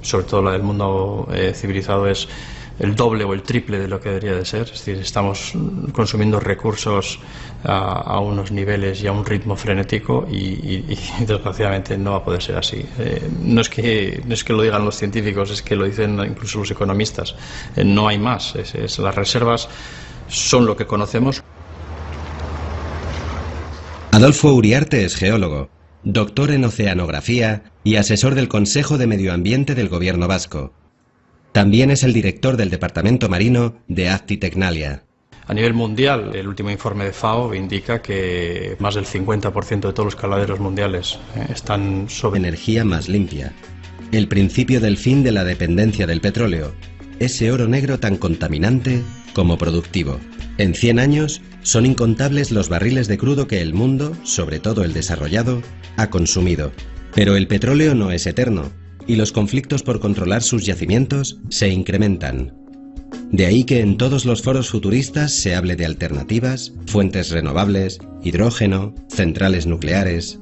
sobre todo la del mundo civilizado, es el doble o el triple de lo que debería de ser. Es decir, estamos consumiendo recursos a unos niveles y a un ritmo frenético y desgraciadamente no va a poder ser así. No es que lo digan los científicos, es que lo dicen incluso los economistas. No hay más. Las reservas son lo que conocemos. Adolfo Uriarte es geólogo, doctor en oceanografía y asesor del Consejo de Medio Ambiente del Gobierno vasco. También es el director del Departamento Marino de Actitecnalia. A nivel mundial, el último informe de FAO indica que más del 50% de todos los caladeros mundiales están sobre energía más limpia. El principio del fin de la dependencia del petróleo, ese oro negro tan contaminante como productivo. En 100 años son incontables los barriles de crudo que el mundo, sobre todo el desarrollado, ha consumido. Pero el petróleo no es eterno y los conflictos por controlar sus yacimientos se incrementan. De ahí que en todos los foros futuristas se hable de alternativas, fuentes renovables, hidrógeno, centrales nucleares.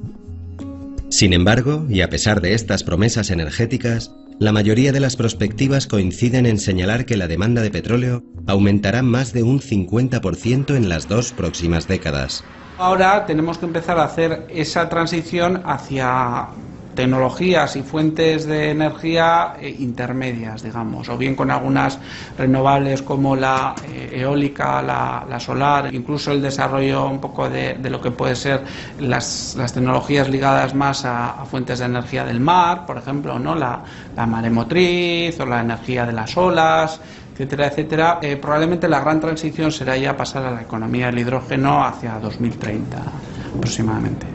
Sin embargo, y a pesar de estas promesas energéticas, la mayoría de las perspectivas coinciden en señalar que la demanda de petróleo aumentará más de un 50% en las 2 próximas décadas. Ahora tenemos que empezar a hacer esa transición hacia tecnologías y fuentes de energía intermedias, digamos, o bien con algunas renovables como la eólica, la solar, incluso el desarrollo un poco de lo que puede ser las tecnologías ligadas más a fuentes de energía del mar, por ejemplo, ¿no? La maremotriz o la energía de las olas, etcétera, etcétera. Probablemente la gran transición será ya pasar a la economía del hidrógeno hacia 2030 aproximadamente.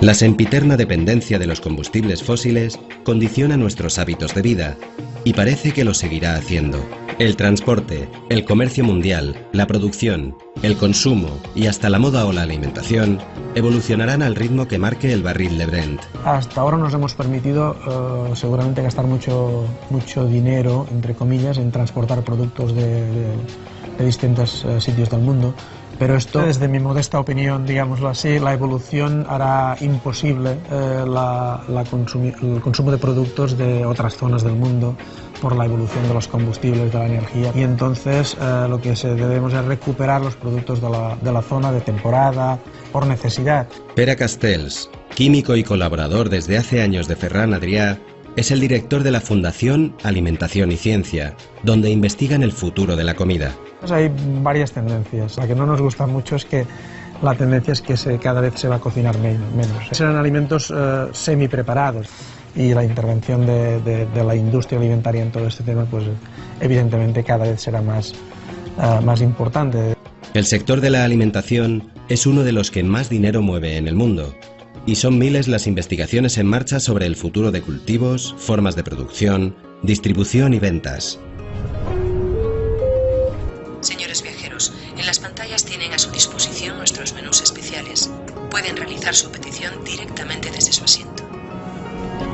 La sempiterna dependencia de los combustibles fósiles condiciona nuestros hábitos de vida y parece que lo seguirá haciendo. El transporte, el comercio mundial, la producción, el consumo y hasta la moda o la alimentación evolucionarán al ritmo que marque el barril de Brent. Hasta ahora nos hemos permitido seguramente gastar mucho dinero, entre comillas, en transportar productos de distintos sitios del mundo, Pero esto, desde mi modesta opinión, digámoslo así, la evolución hará imposible el consumo de productos de otras zonas del mundo por la evolución de los combustibles, de la energía. Y entonces lo que debemos es recuperar los productos de la zona de temporada, por necesidad. Pere Castells, químico y colaborador desde hace años de Ferran Adrià, es el director de la Fundación Alimentación y Ciencia, donde investigan el futuro de la comida. Pues hay varias tendencias. La que no nos gusta mucho es que la tendencia es que cada vez se va a cocinar menos. Serán alimentos semi-preparados y la intervención de la industria alimentaria en todo este tema, pues evidentemente cada vez será más importante. El sector de la alimentación es uno de los que más dinero mueve en el mundo. Y son miles las investigaciones en marcha sobre el futuro de cultivos, formas de producción, distribución y ventas. Señores viajeros, en las pantallas tienen a su disposición nuestros menús especiales. Pueden realizar su petición directamente desde su asiento.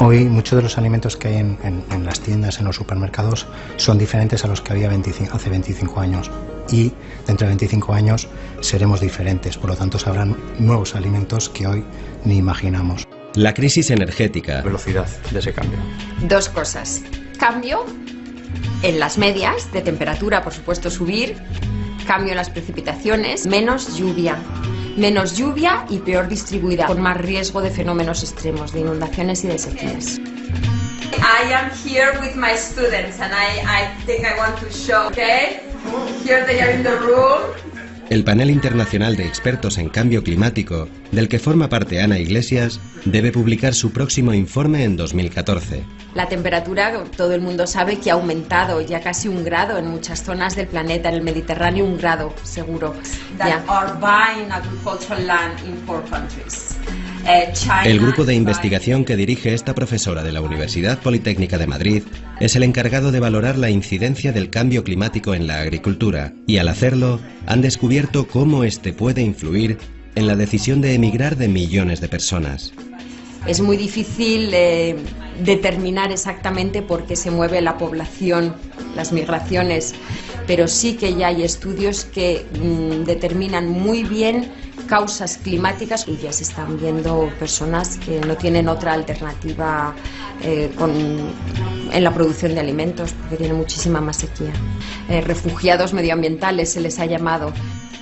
Hoy muchos de los alimentos que hay en las tiendas, en los supermercados, son diferentes a los que había hace 25 años. Y dentro de 25 años seremos diferentes, por lo tanto sabrán nuevos alimentos que hoy ni imaginamos. La crisis energética. Velocidad de ese cambio. Dos cosas. Cambio en las medias de temperatura, por supuesto, subir. Cambio en las precipitaciones. Menos lluvia y peor distribuida, con más riesgo de fenómenos extremos, de inundaciones y de sequías. I am here with my students and I think I want to show, okay? Here they are in the room. El panel internacional de expertos en cambio climático, del que forma parte Ana Iglesias, debe publicar su próximo informe en 2014. La temperatura, todo el mundo sabe que ha aumentado ya casi 1 grado en muchas zonas del planeta, en el Mediterráneo 1 grado seguro. That are buying agricultural land in 4 countries. El grupo de investigación que dirige esta profesora de la Universidad Politécnica de Madrid es el encargado de valorar la incidencia del cambio climático en la agricultura, y al hacerlo han descubierto cómo este puede influir en la decisión de emigrar de millones de personas. Es muy difícil determinar exactamente por qué se mueve la población, las migraciones, pero sí que ya hay estudios que determinan muy bien causas climáticas, y ya se están viendo personas que no tienen otra alternativa en la producción de alimentos, porque tiene muchísima más sequía. Refugiados medioambientales se les ha llamado.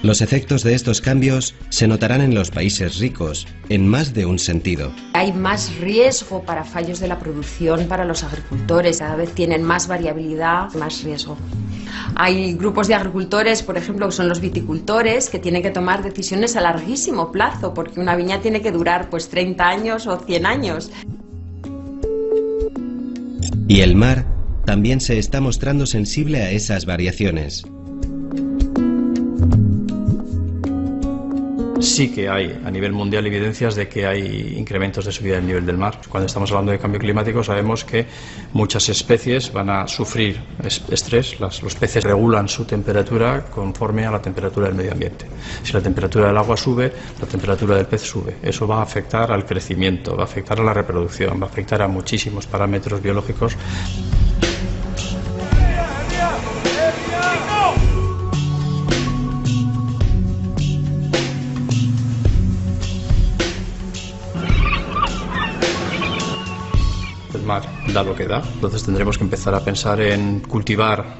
Los efectos de estos cambios se notarán en los países ricos, en más de un sentido. Hay más riesgo para fallos de la producción para los agricultores, cada vez tienen más variabilidad, más riesgo. Hay grupos de agricultores, por ejemplo, que son los viticultores, que tienen que tomar decisiones a larguísimo plazo, porque una viña tiene que durar pues 30 años o 100 años. Y el mar también se está mostrando sensible a esas variaciones. Sí que hay a nivel mundial evidencias de que hay incrementos de subida del nivel del mar. Cuando estamos hablando de cambio climático sabemos que muchas especies van a sufrir estrés. Los peces regulan su temperatura conforme a la temperatura del medio ambiente. Si la temperatura del agua sube, la temperatura del pez sube. Eso va a afectar al crecimiento, va a afectar a la reproducción, va a afectar a muchísimos parámetros biológicos. Mar da lo que da, entonces tendremos que empezar a pensar en cultivar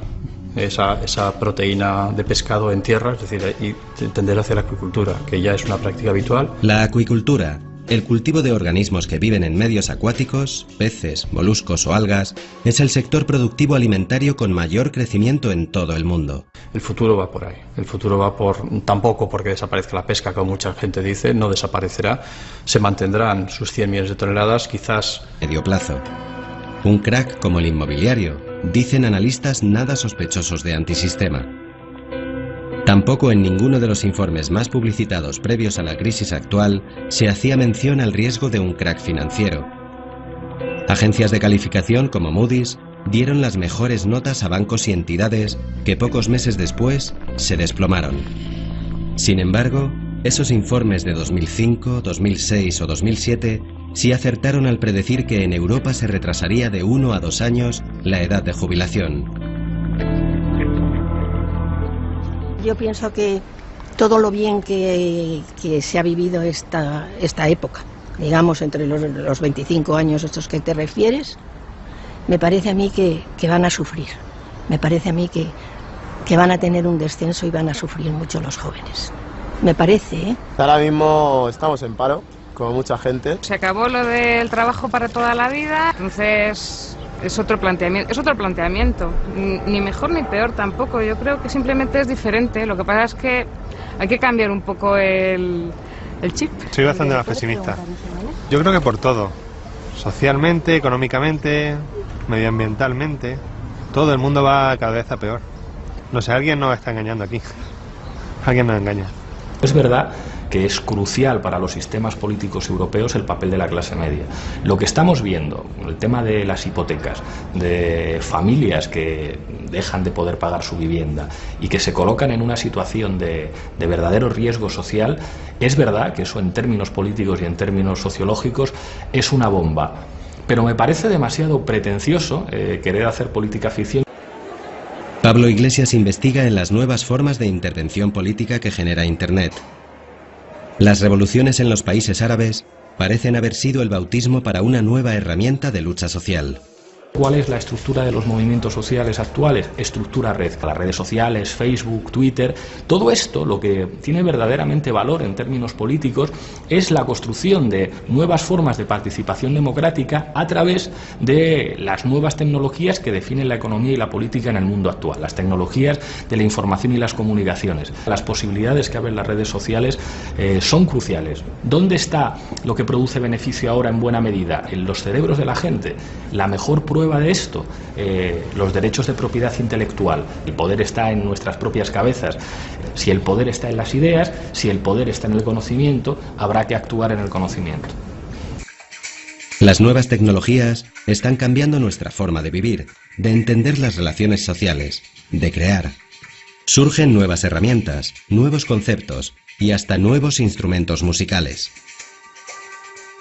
esa proteína de pescado en tierra, es decir, y tender hacia la acuicultura, que ya es una práctica habitual. La acuicultura, el cultivo de organismos que viven en medios acuáticos, peces, moluscos o algas, es el sector productivo alimentario con mayor crecimiento en todo el mundo. El futuro va por ahí, el futuro va tampoco porque desaparezca la pesca, como mucha gente dice, no desaparecerá, se mantendrán sus 100 millones de toneladas, quizás... Medio plazo. Un crack como el inmobiliario, dicen analistas nada sospechosos de antisistema. Tampoco en ninguno de los informes más publicitados previos a la crisis actual se hacía mención al riesgo de un crack financiero. Agencias de calificación como Moody's dieron las mejores notas a bancos y entidades que pocos meses después se desplomaron. Sin embargo, esos informes de 2005, 2006 o 2007 sí acertaron al predecir que en Europa se retrasaría de 1 a 2 años la edad de jubilación. Yo pienso que todo lo bien que se ha vivido esta época, digamos, entre los 25 años estos que te refieres, me parece a mí que van a sufrir. Me parece a mí que van a tener un descenso y van a sufrir mucho los jóvenes. Me parece, ¿eh? Ahora mismo estamos en paro, como mucha gente. Se acabó lo del trabajo para toda la vida, entonces es otro planteamiento, ni mejor ni peor tampoco, yo creo que simplemente es diferente, lo que pasa es que hay que cambiar un poco el chip. Soy bastante más pesimista. Yo creo que por todo, socialmente, económicamente, medioambientalmente, todo el mundo va cada vez a peor. No sé, alguien nos está engañando aquí, alguien nos engaña. Es verdad que es crucial para los sistemas políticos europeos el papel de la clase media. Lo que estamos viendo, el tema de las hipotecas, de familias que dejan de poder pagar su vivienda y que se colocan en una situación de verdadero riesgo social, es verdad que eso en términos políticos y en términos sociológicos es una bomba. Pero me parece demasiado pretencioso querer hacer política ficción. Pablo Iglesias investiga en las nuevas formas de intervención política que genera Internet. Las revoluciones en los países árabes parecen haber sido el bautismo para una nueva herramienta de lucha social. ¿Cuál es la estructura de los movimientos sociales actuales? Estructura red. Las redes sociales, Facebook, Twitter, todo esto lo que tiene verdaderamente valor en términos políticos es la construcción de nuevas formas de participación democrática a través de las nuevas tecnologías que definen la economía y la política en el mundo actual, las tecnologías de la información y las comunicaciones. Las posibilidades que abren las redes sociales son cruciales. ¿Dónde está lo que produce beneficio ahora en buena medida? En los cerebros de la gente. La mejor prueba de esto, los derechos de propiedad intelectual. El poder está en nuestras propias cabezas. Si el poder está en las ideas, si el poder está en el conocimiento, habrá que actuar en el conocimiento. Las nuevas tecnologías están cambiando nuestra forma de vivir, de entender las relaciones sociales, de crear. Surgen nuevas herramientas, nuevos conceptos y hasta nuevos instrumentos musicales.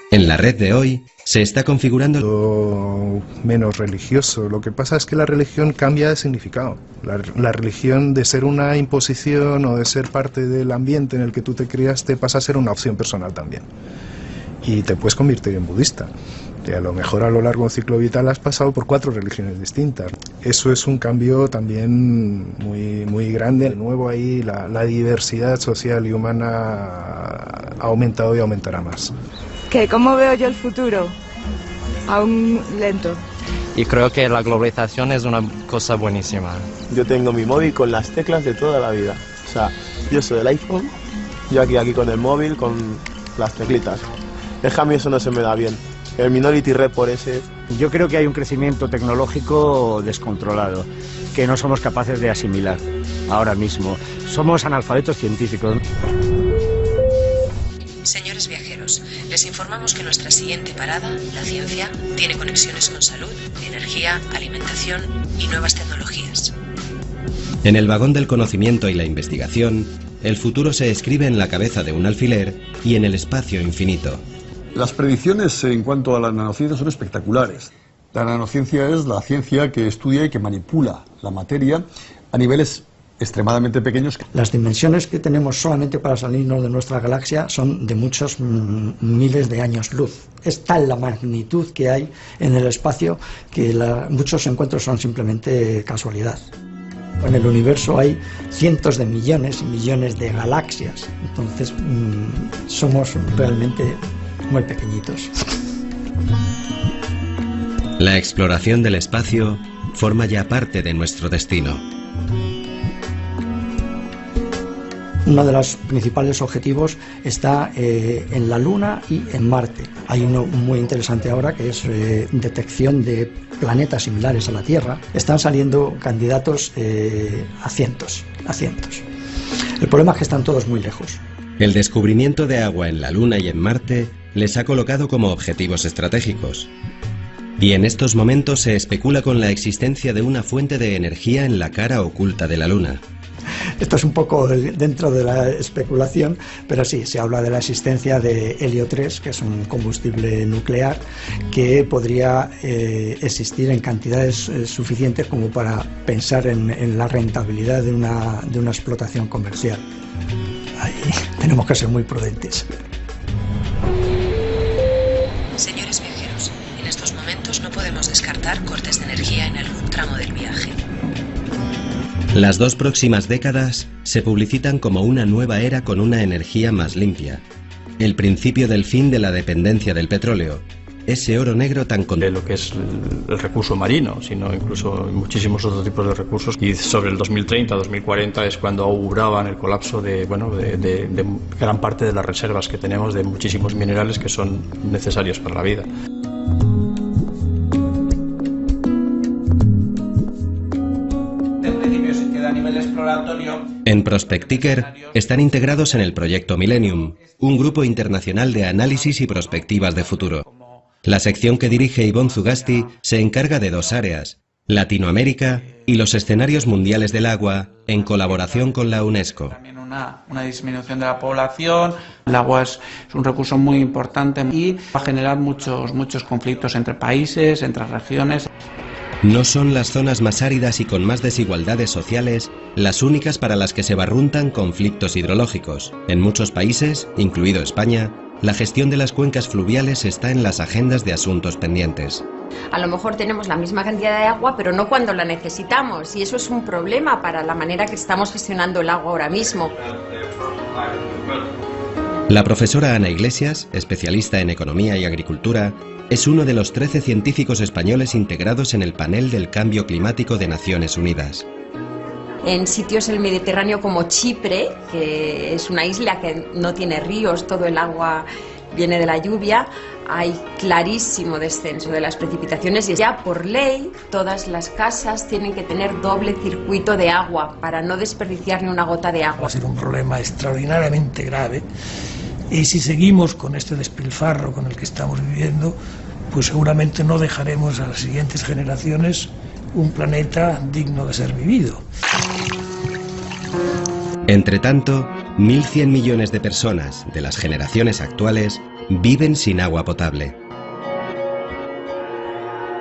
En la red de hoy se está configurando menos religioso. Lo que pasa es que la religión cambia de significado. La religión, de ser una imposición o de ser parte del ambiente en el que tú te criaste, pasa a ser una opción personal también. Y te puedes convertir en budista. Y a lo mejor a lo largo de un ciclo vital has pasado por 4 religiones distintas. Eso es un cambio también muy grande. De nuevo ahí la diversidad social y humana ha aumentado y aumentará más. ¿Cómo veo yo el futuro? Aún lento. Y creo que la globalización es una cosa buenísima. Yo tengo mi móvil con las teclas de toda la vida. O sea, yo soy del iPhone, yo aquí con el móvil, con las teclitas. A mí eso no se me da bien. El Minority Report ese... Yo creo que hay un crecimiento tecnológico descontrolado, que no somos capaces de asimilar ahora mismo. Somos analfabetos científicos. Señores viajeros, les informamos que nuestra siguiente parada, la ciencia, tiene conexiones con salud, energía, alimentación y nuevas tecnologías. En el vagón del conocimiento y la investigación, el futuro se escribe en la cabeza de un alfiler y en el espacio infinito. Las predicciones en cuanto a la nanociencia son espectaculares. La nanociencia es la ciencia que estudia y que manipula la materia a niveles extremadamente pequeños. Las dimensiones que tenemos solamente para salirnos de nuestra galaxia son de muchos miles de años luz. Es tal la magnitud que hay en el espacio que muchos encuentros son simplemente casualidad. En el universo hay cientos de millones y millones de galaxias, entonces somos realmente muy pequeñitos. La exploración del espacio forma ya parte de nuestro destino. Uno de los principales objetivos está en la Luna y en Marte. Hay uno muy interesante ahora que es detección de planetas similares a la Tierra. Están saliendo candidatos a cientos. El problema es que están todos muy lejos. El descubrimiento de agua en la Luna y en Marte les ha colocado como objetivos estratégicos. Y en estos momentos se especula con la existencia de una fuente de energía en la cara oculta de la Luna. Esto es un poco dentro de la especulación, pero sí, se habla de la existencia de helio 3, que es un combustible nuclear que podría existir en cantidades suficientes como para pensar en la rentabilidad de una explotación comercial. y tenemos que ser muy prudentes. Señores viajeros, en estos momentos no podemos descartar cortes de energía en algún tramo del viaje. Las 2 próximas décadas se publicitan como una nueva era con una energía más limpia. El principio del fin de la dependencia del petróleo. Ese oro negro tan de lo que es el recurso marino, sino incluso muchísimos otros tipos de recursos. Y sobre el 2030-2040 es cuando auguraban el colapso de gran parte de las reservas que tenemos de muchísimos minerales que son necesarios para la vida. En Prospecticker están integrados en el proyecto Millennium, un grupo internacional de análisis y prospectivas de futuro. La sección que dirige Ivonne Zugasti se encarga de 2 áreas, Latinoamérica y los escenarios mundiales del agua, en colaboración con la UNESCO. También una disminución de la población. El agua es un recurso muy importante y va a generar muchos conflictos entre países, entre regiones. No son las zonas más áridas y con más desigualdades sociales las únicas para las que se barruntan conflictos hidrológicos. En muchos países, incluido España, la gestión de las cuencas fluviales está en las agendas de asuntos pendientes. A lo mejor tenemos la misma cantidad de agua, pero no cuando la necesitamos, y eso es un problema para la manera que estamos gestionando el agua ahora mismo. La profesora Ana Iglesias, especialista en economía y agricultura, es uno de los 13 científicos españoles integrados en el panel del cambio climático de Naciones Unidas. En sitios del Mediterráneo como Chipre, que es una isla que no tiene ríos, todo el agua viene de la lluvia, hay clarísimo descenso de las precipitaciones y ya por ley todas las casas tienen que tener doble circuito de agua para no desperdiciar ni una gota de agua. Va a ser un problema extraordinariamente grave y si seguimos con este despilfarro con el que estamos viviendo, pues seguramente no dejaremos a las siguientes generaciones un planeta digno de ser vivido. Entre tanto, 1.100 millones de personas de las generaciones actuales viven sin agua potable.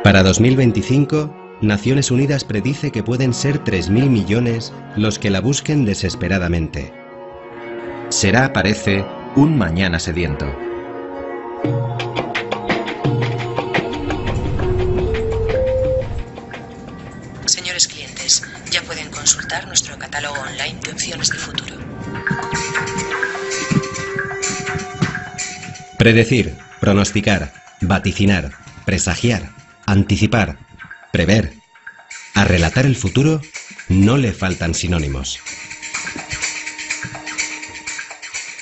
Para 2025, Naciones Unidas predice que pueden ser 3.000 millones los que la busquen desesperadamente. Será, parece, un mañana sediento. Señores clientes, ya pueden consultar nuestro catálogo online de opciones de futuro. Predecir, pronosticar, vaticinar, presagiar, anticipar, prever. A relatar el futuro no le faltan sinónimos.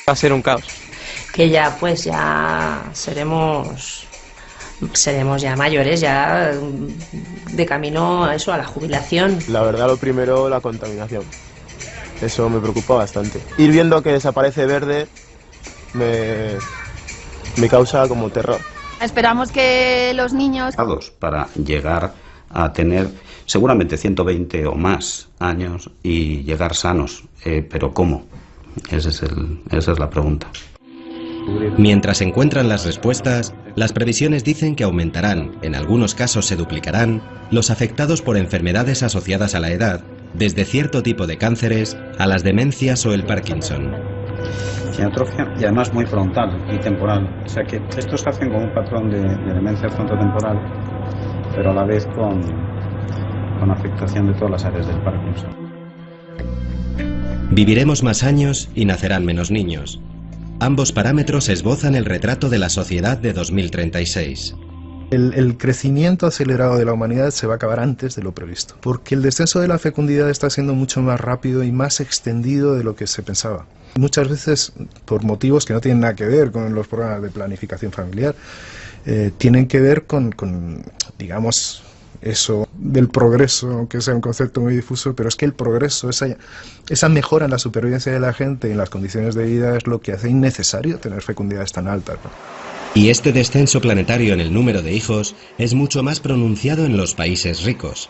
Va a ser un caos. Que ya pues ya seremos ya mayores, ya de camino a eso, a la jubilación. La verdad, lo primero, la contaminación. Eso me preocupa bastante. Ir viendo que desaparece verde me causa como terror. Esperamos que los niños... Para llegar a tener seguramente 120 o más años y llegar sanos. ¿Pero cómo? Esa es la pregunta. Mientras encuentran las respuestas, las previsiones dicen que aumentarán, en algunos casos se duplicarán, los afectados por enfermedades asociadas a la edad, desde cierto tipo de cánceres a las demencias o el Parkinson. Genetrofia y además muy frontal y temporal. O sea que estos hacen con un patrón de demencia frontotemporal, pero a la vez con afectación de todas las áreas del Parkinson. Viviremos más años y nacerán menos niños. Ambos parámetros esbozan el retrato de la sociedad de 2036. El crecimiento acelerado de la humanidad se va a acabar antes de lo previsto, porque el descenso de la fecundidad está siendo mucho más rápido y más extendido de lo que se pensaba. Muchas veces, por motivos que no tienen nada que ver con los programas de planificación familiar, tienen que ver con, digamos, eso del progreso, aunque sea un concepto muy difuso, pero es que el progreso, esa mejora en la supervivencia de la gente y en las condiciones de vida es lo que hace innecesario tener fecundidades tan altas, ¿no? Y este descenso planetario en el número de hijos es mucho más pronunciado en los países ricos.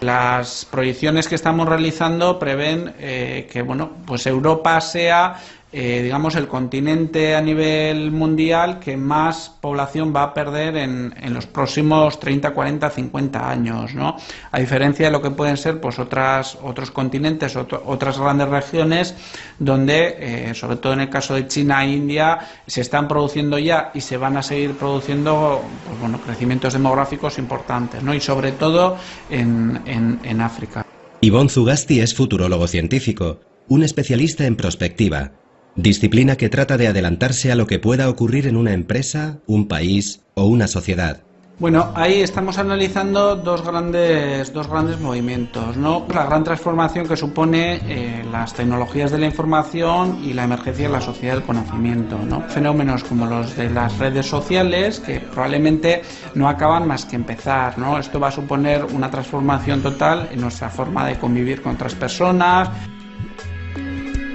Las proyecciones que estamos realizando prevén que bueno, pues Europa sea digamos, el continente a nivel mundial que más población va a perder en los próximos 30, 40, 50 años, ¿no? A diferencia de lo que pueden ser pues otros continentes, otras grandes regiones donde, sobre todo en el caso de China e India, se están produciendo ya y se van a seguir produciendo pues, bueno, crecimientos demográficos importantes, ¿no? Y sobre todo en África. Ivonne Zugasti es futurólogo científico, un especialista en prospectiva, disciplina que trata de adelantarse a lo que pueda ocurrir en una empresa, un país o una sociedad. Bueno, ahí estamos analizando dos grandes movimientos, ¿no? La gran transformación que supone las tecnologías de la información y la emergencia de la sociedad del conocimiento, ¿no? Fenómenos como los de las redes sociales que probablemente no acaban más que empezar, ¿no? Esto va a suponer una transformación total en nuestra forma de convivir con otras personas.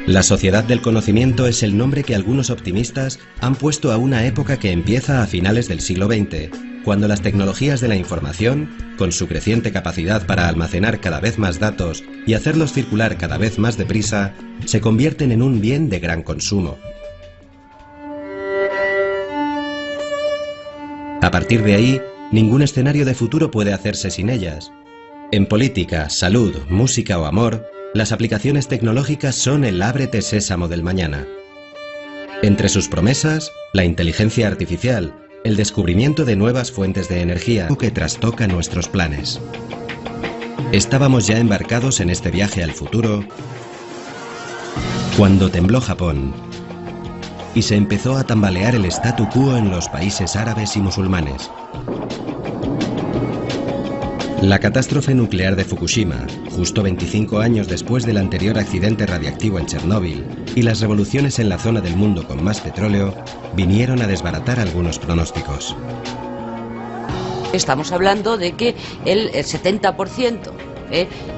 La sociedad del conocimiento es el nombre que algunos optimistas han puesto a una época que empieza a finales del siglo XX, cuando las tecnologías de la información, con su creciente capacidad para almacenar cada vez más datos y hacerlos circular cada vez más deprisa, se convierten en un bien de gran consumo. A partir de ahí, ningún escenario de futuro puede hacerse sin ellas. En política, salud, música o amor, las aplicaciones tecnológicas son el ábrete sésamo del mañana. Entre sus promesas, la inteligencia artificial, el descubrimiento de nuevas fuentes de energía que trastoca nuestros planes. Estábamos ya embarcados en este viaje al futuro cuando tembló Japón y se empezó a tambalear el statu quo en los países árabes y musulmanes. La catástrofe nuclear de Fukushima, justo 25 años después del anterior accidente radiactivo en Chernóbil, y las revoluciones en la zona del mundo con más petróleo, vinieron a desbaratar algunos pronósticos. Estamos hablando de que el 70%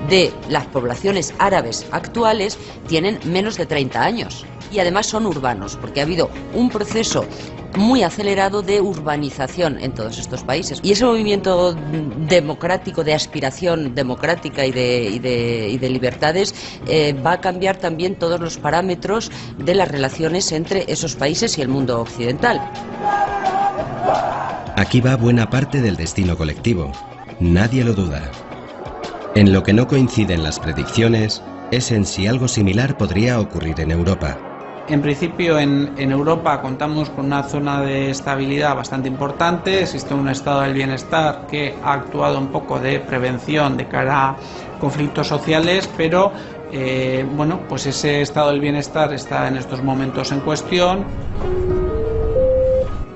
de las poblaciones árabes actuales tienen menos de 30 años y además son urbanos, porque ha habido un proceso muy acelerado de urbanización en todos estos países. Y ese movimiento democrático, de aspiración democrática y de libertades, va a cambiar también todos los parámetros de las relaciones entre esos países y el mundo occidental. Aquí va buena parte del destino colectivo. Nadie lo duda. En lo que no coinciden las predicciones es en si algo similar podría ocurrir en Europa. En principio en Europa contamos con una zona de estabilidad bastante importante, existe un estado del bienestar que ha actuado un poco de prevención de cara a conflictos sociales, pero bueno, pues ese estado del bienestar está en estos momentos en cuestión.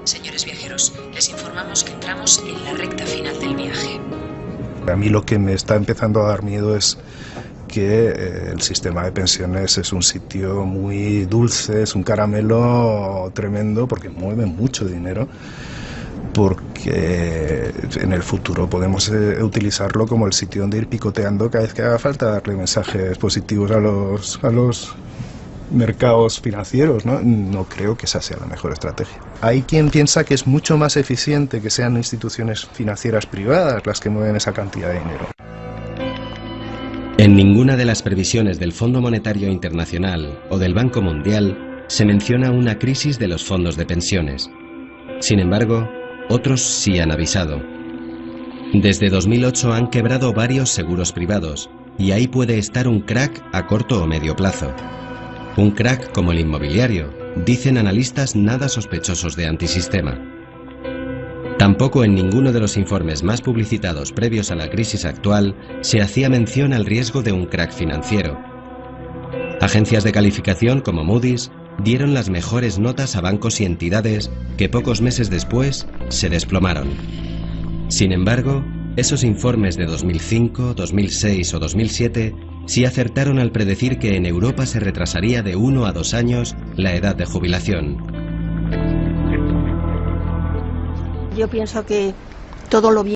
Señores viajeros, les informamos que entramos en la recta final del viaje. A mí lo que me está empezando a dar miedo es que el sistema de pensiones es un sitio muy dulce, es un caramelo tremendo porque mueve mucho dinero, porque en el futuro podemos utilizarlo como el sitio donde ir picoteando cada vez que haga falta darle mensajes positivos a los mercados financieros, ¿no? No creo que esa sea la mejor estrategia. Hay quien piensa que es mucho más eficiente que sean instituciones financieras privadas las que mueven esa cantidad de dinero. En ninguna de las previsiones del Fondo Monetario Internacional o del Banco Mundial se menciona una crisis de los fondos de pensiones. Sin embargo, otros sí han avisado. Desde 2008 han quebrado varios seguros privados y ahí puede estar un crack a corto o medio plazo. Un crack como el inmobiliario, dicen analistas nada sospechosos de antisistema. Tampoco en ninguno de los informes más publicitados previos a la crisis actual se hacía mención al riesgo de un crack financiero. Agencias de calificación como Moody's dieron las mejores notas a bancos y entidades que pocos meses después se desplomaron. Sin embargo, esos informes de 2005, 2006 o 2007 sí acertaron al predecir que en Europa se retrasaría de 1 a 2 años la edad de jubilación. Yo pienso que todo lo bien